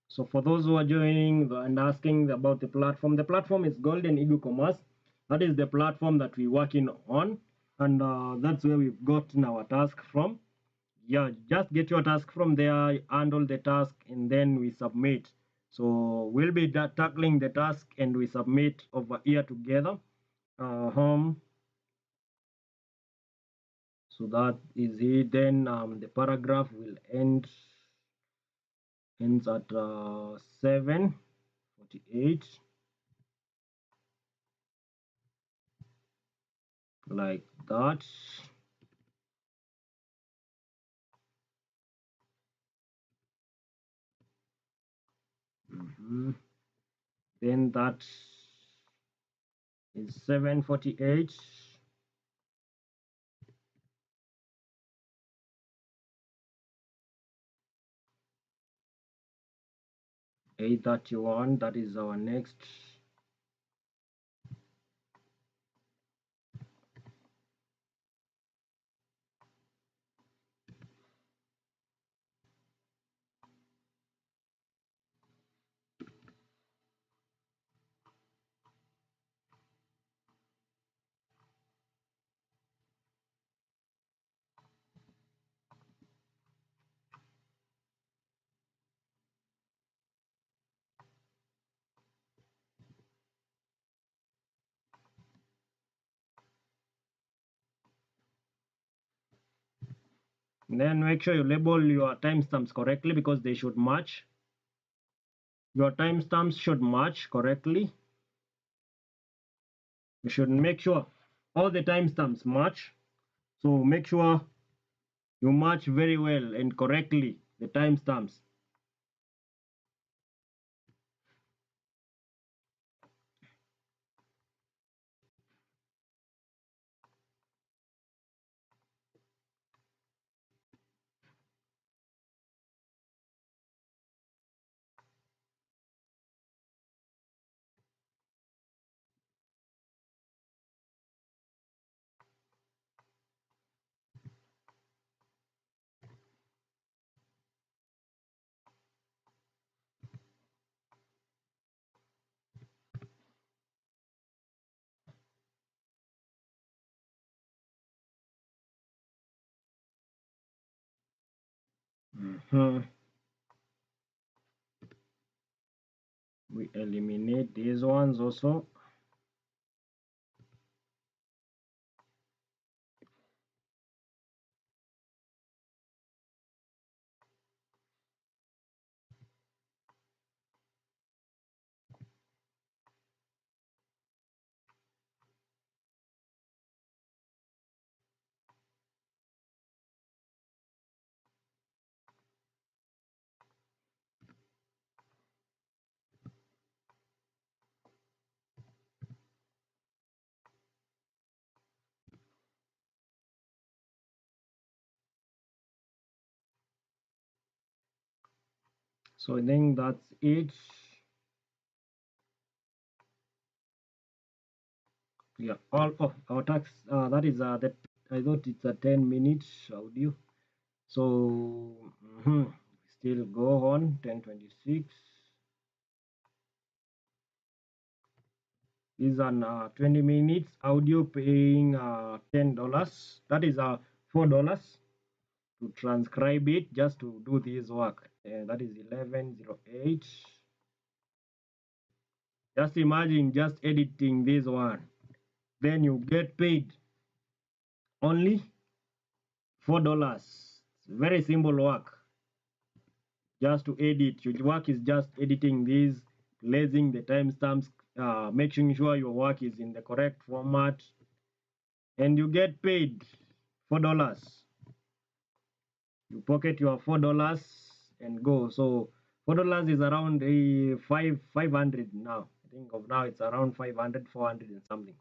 A: So for those who are joining and asking about the platform is Golden Eagle Commerce. That is the platform that we're working on, and that's where we've gotten our task from. Yeah, just get your task from there, handle the task, and then we submit. So we'll be tackling the task and we submit over here together. So that is it. Then the paragraph will ends at 7:48. Like that. Then that is 7:48. 8:31. That is our next. Then make sure you label your timestamps correctly because they should match. Your timestamps should match correctly. You should make sure all the timestamps match. So make sure you match very well and correctly the timestamps. We eliminate these ones also. So I think that's it. Yeah, all of our tax. That is that. I thought it's a 10-minute audio. So still go on 10:26. Is an 20 minutes audio paying $10. That is $4 to transcribe it just to do this work. That is 1108. Just imagine just editing this one. Then you get paid only $4. It's very simple work. Just to edit, your work is just editing these, placing the timestamps, making sure your work is in the correct format, and you get paid $4. You pocket your $4 and go. So $4 is around a 500 now. I think of now it's around 500, 400 and something.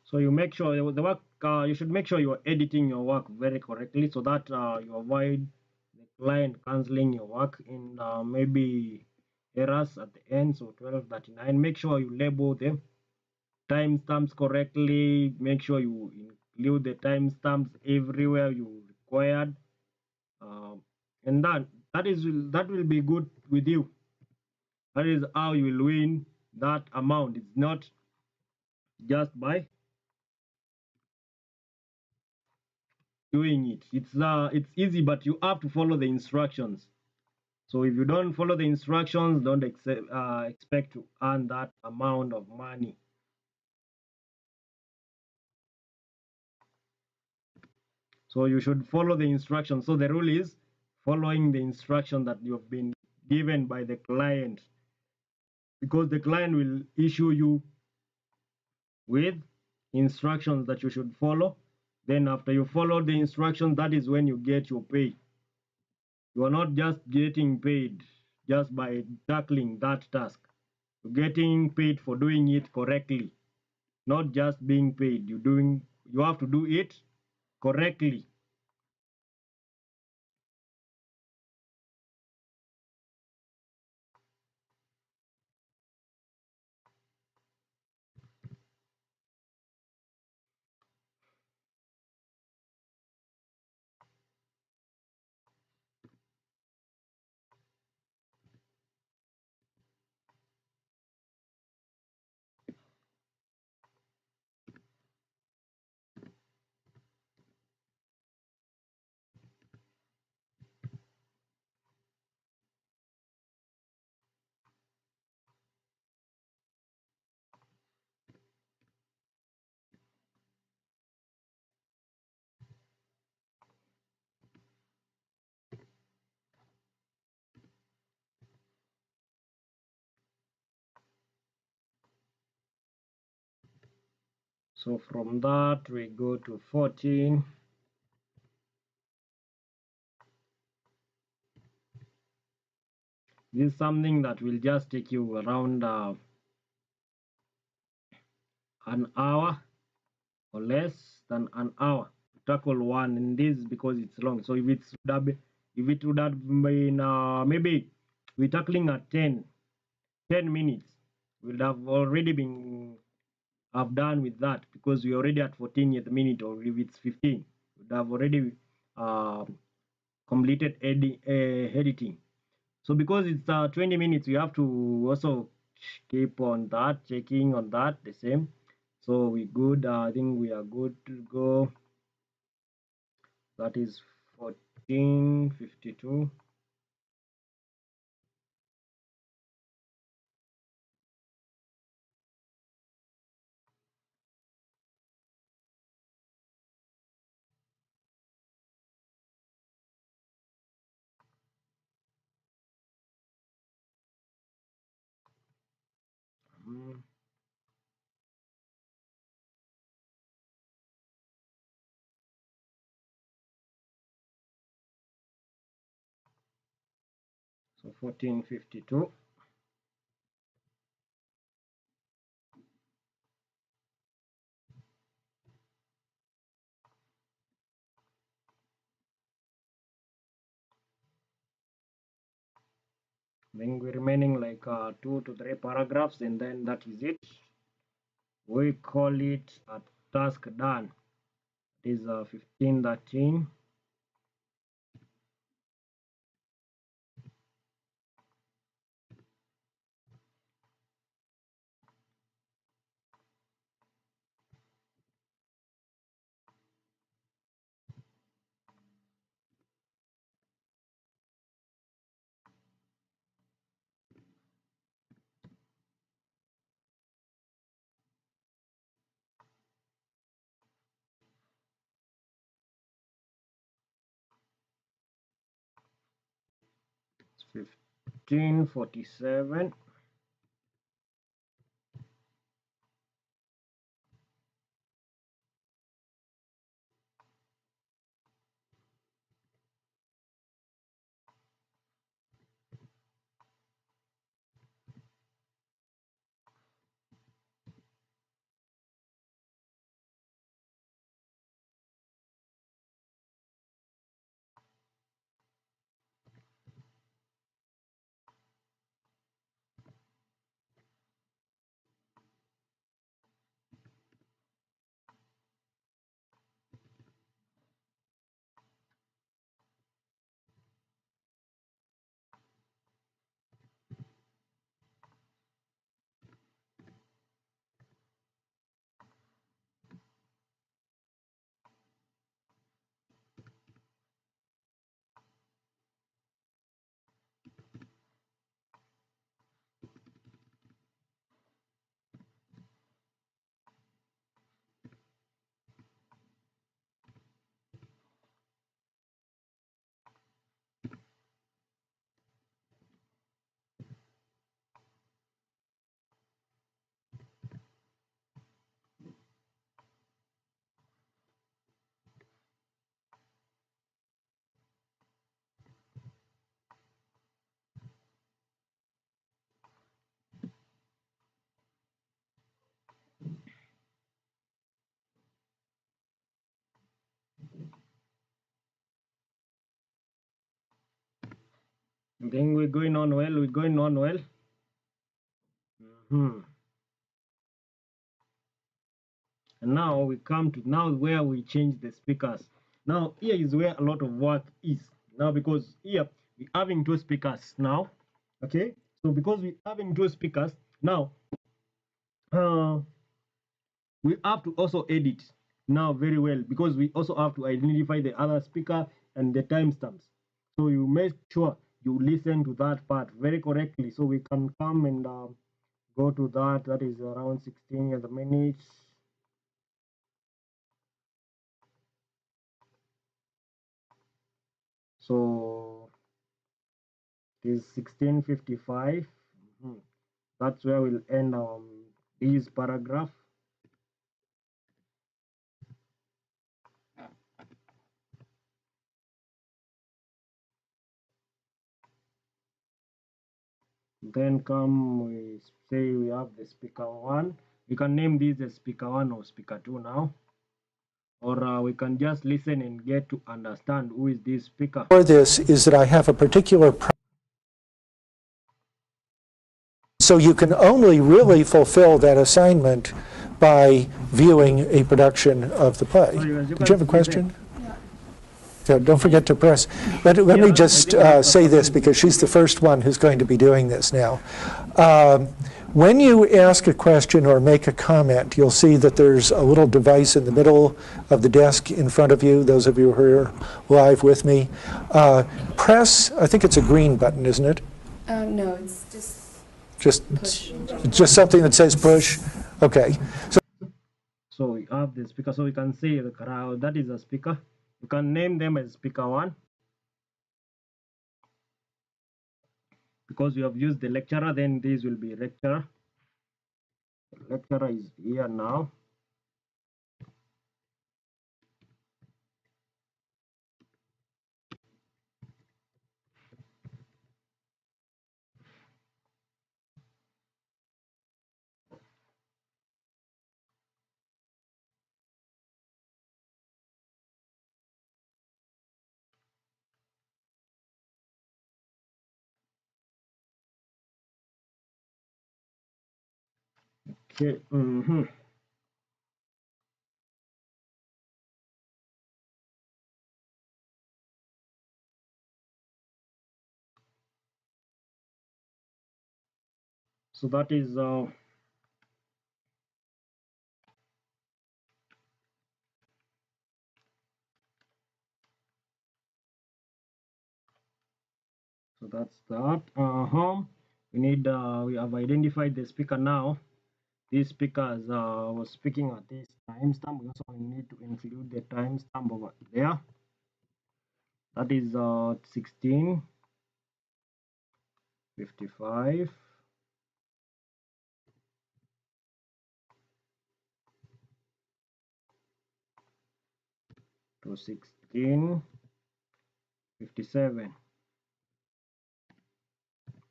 A: So you make sure the work, you should make sure you're editing your work very correctly so that you avoid the client canceling your work in maybe errors at the end. So 1239, make sure you label the timestamps correctly. Make sure you include the timestamps everywhere you required. And that will be good with you. That is how you will win that amount. It's not just by doing it. It's easy, but you have to follow the instructions. So if you don't follow the instructions, don't expect to earn that amount of money. So you should follow the instructions. So the rule is following the instruction that you've been given by the client, because the client will issue you with instructions that you should follow. Then after you follow the instructions, that is when you get your pay. You are not just getting paid just by tackling that task. You're getting paid for doing it correctly, not just being paid. You have to do it correctly. So from that, we go to 14. This is something that will just take you around an hour or less than an hour to tackle one, and this because it's long. So if it would have been maybe we're tackling at 10 minutes, we'll have already been have done with that because we're already at 14th minute, or if it's 15, we'd have already uh, completed editing. So because it's 20 minutes, we have to also keep on that, checking on that the same. So we good. I think we are good to go. That is 14:52. So 14:52. Then we're remaining like 2 to 3 paragraphs, and then that is it. We call it a task done. It is 15:13. It's 15:47. I think we're going on well. We're going on well. And now we come to now where we change the speakers. Now here is where a lot of work is now, because here we're having two speakers now. Okay, so because we're having two speakers now, we have to also edit now very well, because we also have to identify the other speaker and the timestamps. So you make sure you listen to that part very correctly, so we can come and go to that. That is around 16 at the minutes. So it is 16:55. That's where we'll end this paragraph. Then come, we say we have the speaker 1. We can name this as speaker 1 or speaker 2 now. Or we can just listen and get to understand who is this speaker.
B: For this is that I have a particular so you can only really fulfill that assignment by viewing a production of the play. Did you have a question? Yeah, don't forget to press. Let me just say this, because she's the first one who's going to be doing this now. When you ask a question or make a comment, you'll see that there's a little device in the middle of the desk in front of you, those of you who are live with me. Press, I think it's a green button, isn't it?
D: No, it's just
B: something that says push. Okay.
A: So we have the speaker, so we can say the crowd, that is a speaker. You can name them as speaker 1, because you have used the lecturer. Then this will be lecturer. The lecturer is here now. Okay. So that is so that's that. We need we have identified the speaker now. This speaker was speaking at this timestamp. We also need to include the timestamp over there. That is 16:55 to 16:57.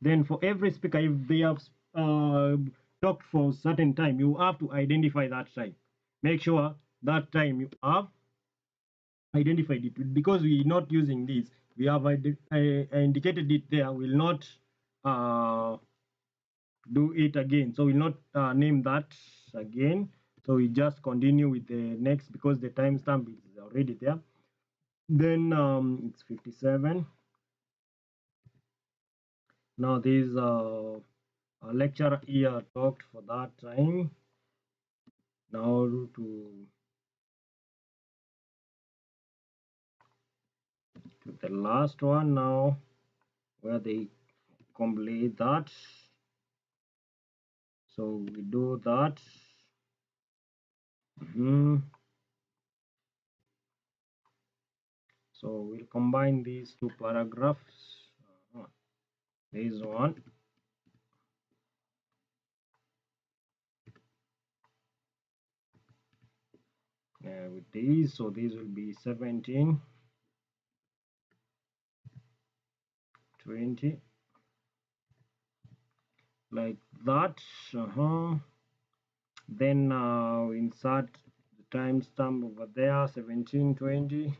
A: Then for every speaker, if they have talked for a certain time, you have to identify that time. Make sure that time you have identified it. Because we're not using this, we have indicated it there. Will not do it again, so we'll not name that again. So we just continue with the next, because the timestamp is already there. Then it's 57. Now this a lecturer here talked for that time. Now to the last one now, where they complete that. So we do that. So we'll combine these two paragraphs. This one. With these, so these will be 17, 20, like that. Then insert the timestamp over there, 17:20,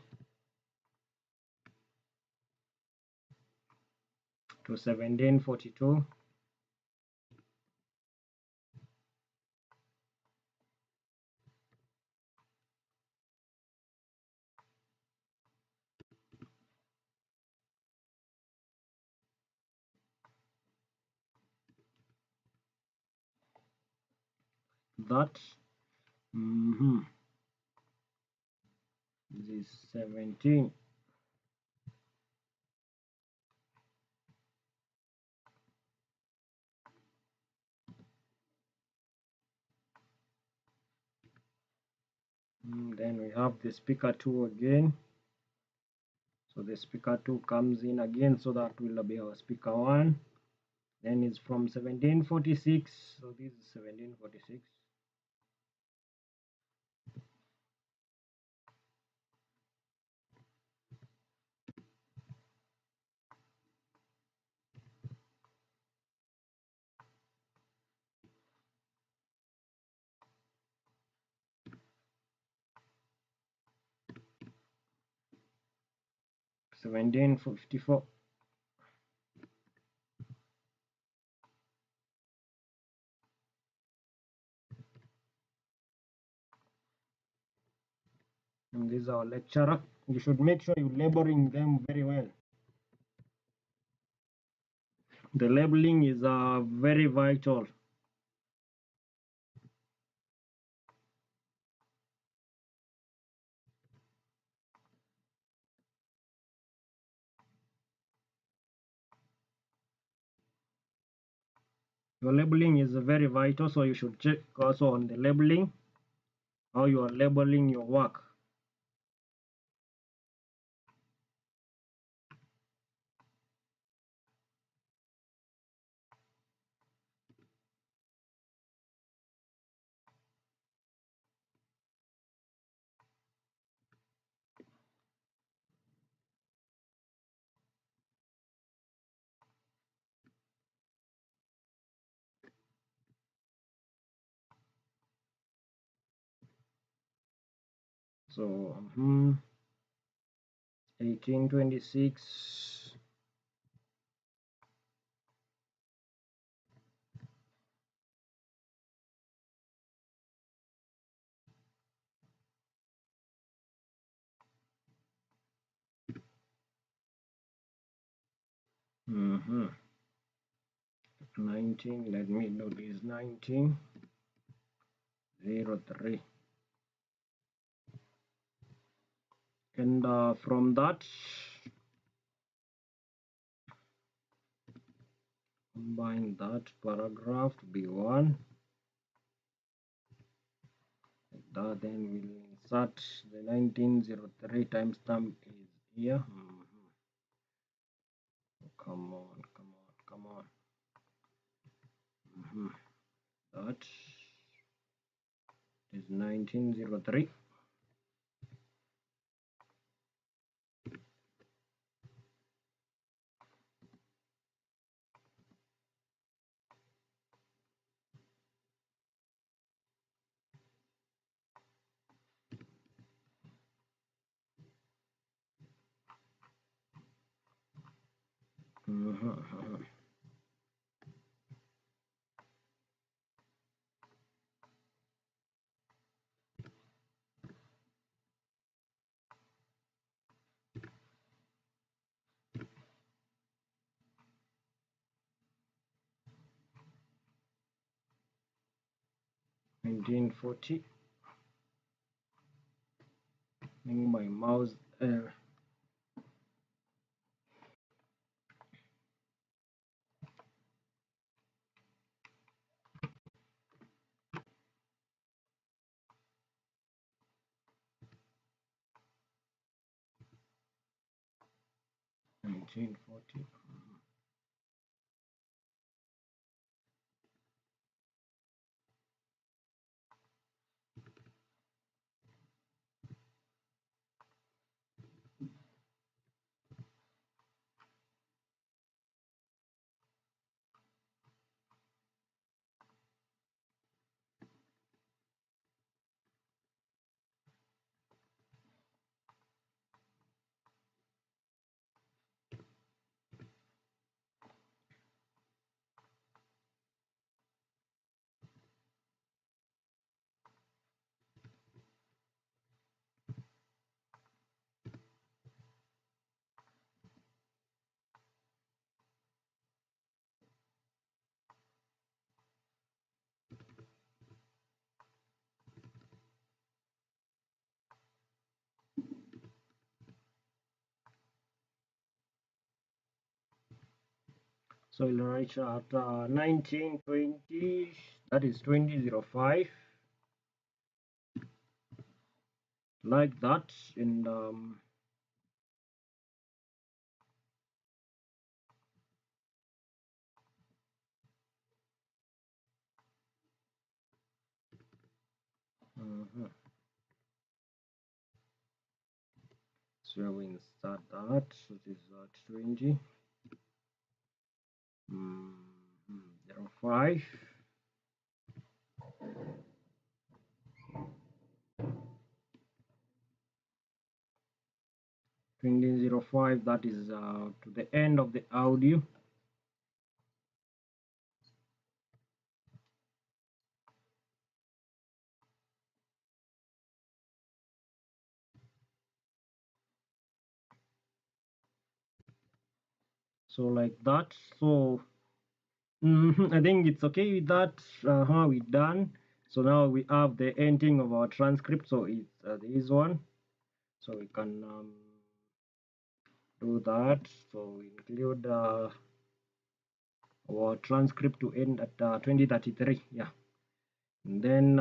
A: to 1742. That this is 17. Then we have the speaker 2 again. So the speaker 2 comes in again, so that will be our speaker 1. Then it's from 1746. So this is 1746. And this is our lecturer. You should make sure you're labeling them very well. The labeling is very vital. Your labeling is very vital, so you should check also on the labeling how you are labeling your work. So 1826. Mm-hmm. 19, let me know this 1903. And from that, combine that paragraph to be one. Like that, then we'll insert the 1903 timestamp is here. Come on, come on, come on. That is 1903. Mm-hmm. 1940. My mouse 1940. So we'll write at 1920, that is 2005, like that. And so we insert that, so this is 20 05. That is to the end of the audio. So like that. So I think it's okay with that. We're done. So now we have the ending of our transcript. So it's this one. So we can do that. So we include our transcript to end at 2033. Yeah. And then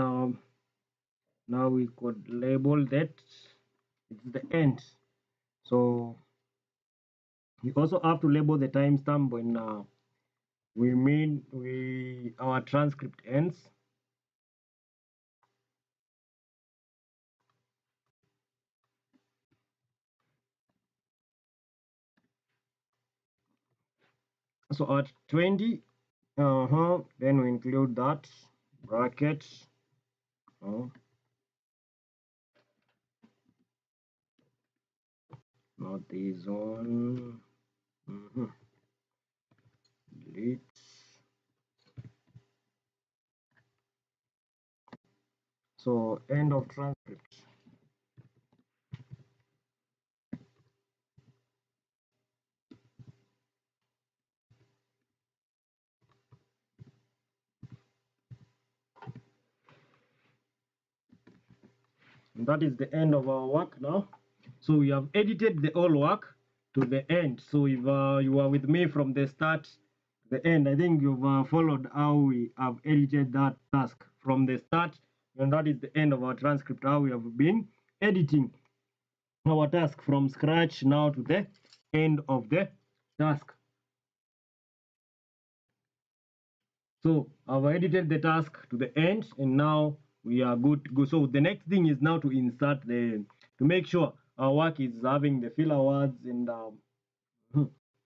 A: now we could label that it's the end. So we also have to label the timestamp when our transcript ends. So at 20, then we include that brackets. Not this one. Delete. So end of transcript. And that is the end of our work now. So we have edited the whole work to the end. So if you are with me from the start to the end, I think you've followed how we have edited that task from the start, and that is the end of our transcript, how we have been editing our task from scratch now to the end of the task. So I've edited the task to the end, and now we are good to go. So the next thing is now to insert to make sure our work is having the filler words, and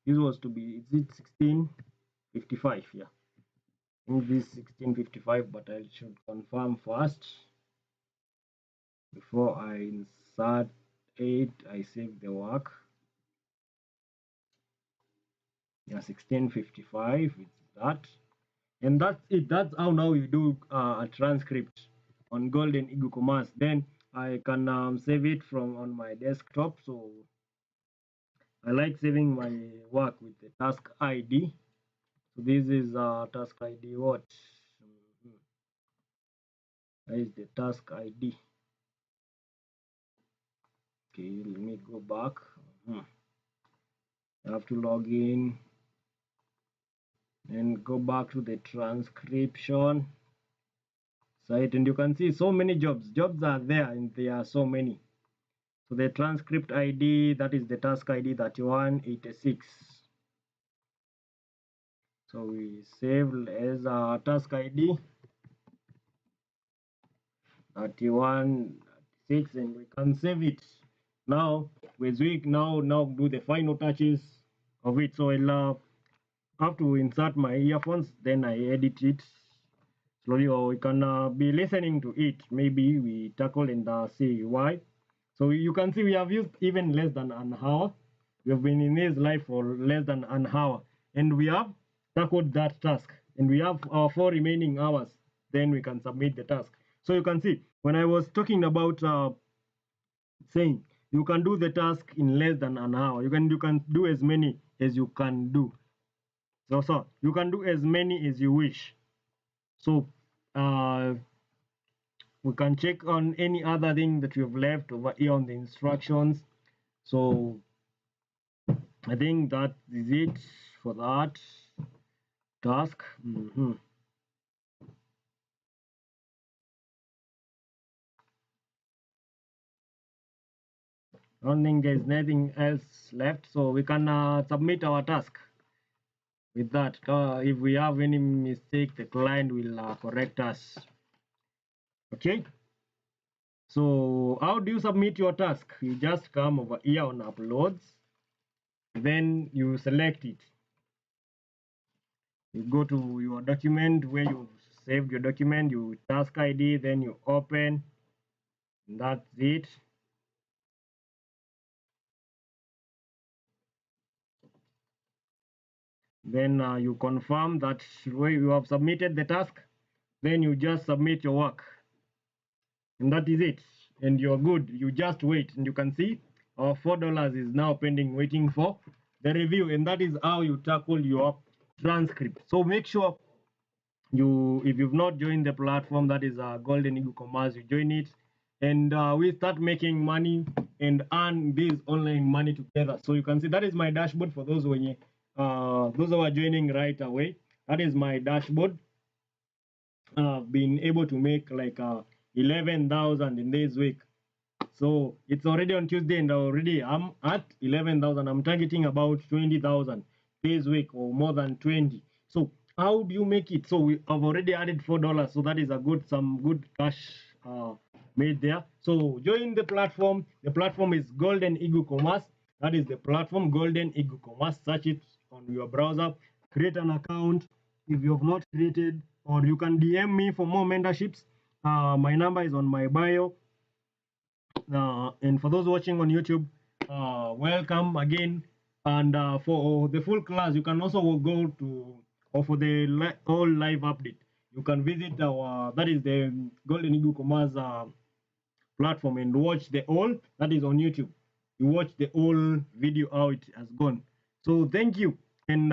A: this was to be, is it 1655? Yeah, I think this 1655, but I should confirm first before I insert it. I save the work. Yeah, 1655, it's that. And that's it. That's how now you do a transcript on Golden Eagle Commerce. Then I can save it from on my desktop. So I like saving my work with the task ID. So this is task ID. What? That is the task ID. Okay, let me go back. I have to log in and go back to the transcription site, and you can see so many jobs are there, and there are so many. So the transcript ID, that is the task ID 3186. So we save as a task ID 3186, and we can save it. Now as we now do the final touches of it. So I'll have to insert my earphones, then I edit it slowly, or we can be listening to it. Maybe we tackle and see why. So you can see we have used even less than an hour. We have been in this live for less than an hour, and we have tackled that task, and we have our 4 remaining hours. Then we can submit the task. So you can see when I was talking about saying you can do the task in less than an hour, you can do as many as you can do. So you can do as many as you wish. So we can check on any other thing that you've left over here on the instructions. So I think that is it for that. task. I don't think there's nothing else left, so we can submit our task. With that, if we have any mistake, the client will correct us. Okay, so how do you submit your task? You just come over here on uploads, then you select it. You go to your document where you saved your document, you task ID, then you open. That's it. Then you confirm that where you have submitted the task, then you just submit your work, and that is it, and you're good. You just wait, and you can see our $4 is now pending, waiting for the review. And that is how you tackle your transcript. So make sure you, if you've not joined the platform, that is Golden Eagle Commerce, you join it, and we start making money and earn this online money together. So you can see that is my dashboard for those who are joining right away. That is my dashboard. I've been able to make like 11,000 in this week. So it's already on Tuesday, and already I'm at 11,000. I'm targeting about 20,000 this week, or more than 20. So how do you make it? So we have already added $4, so that is some good cash made there. So join the platform. The platform is Golden Eagle Commerce. That is the platform, Golden Eagle Commerce. Search it on your browser. Create an account if you have not created, or you can DM me for more mentorships. My number is on my bio. And for those watching on YouTube, welcome again. And for the full class, you can also go to, or for the all live update, you can visit our, that is the Golden Eagle Commerce platform, and watch the all, that is on YouTube. You watch the whole video how it has gone. So thank you. And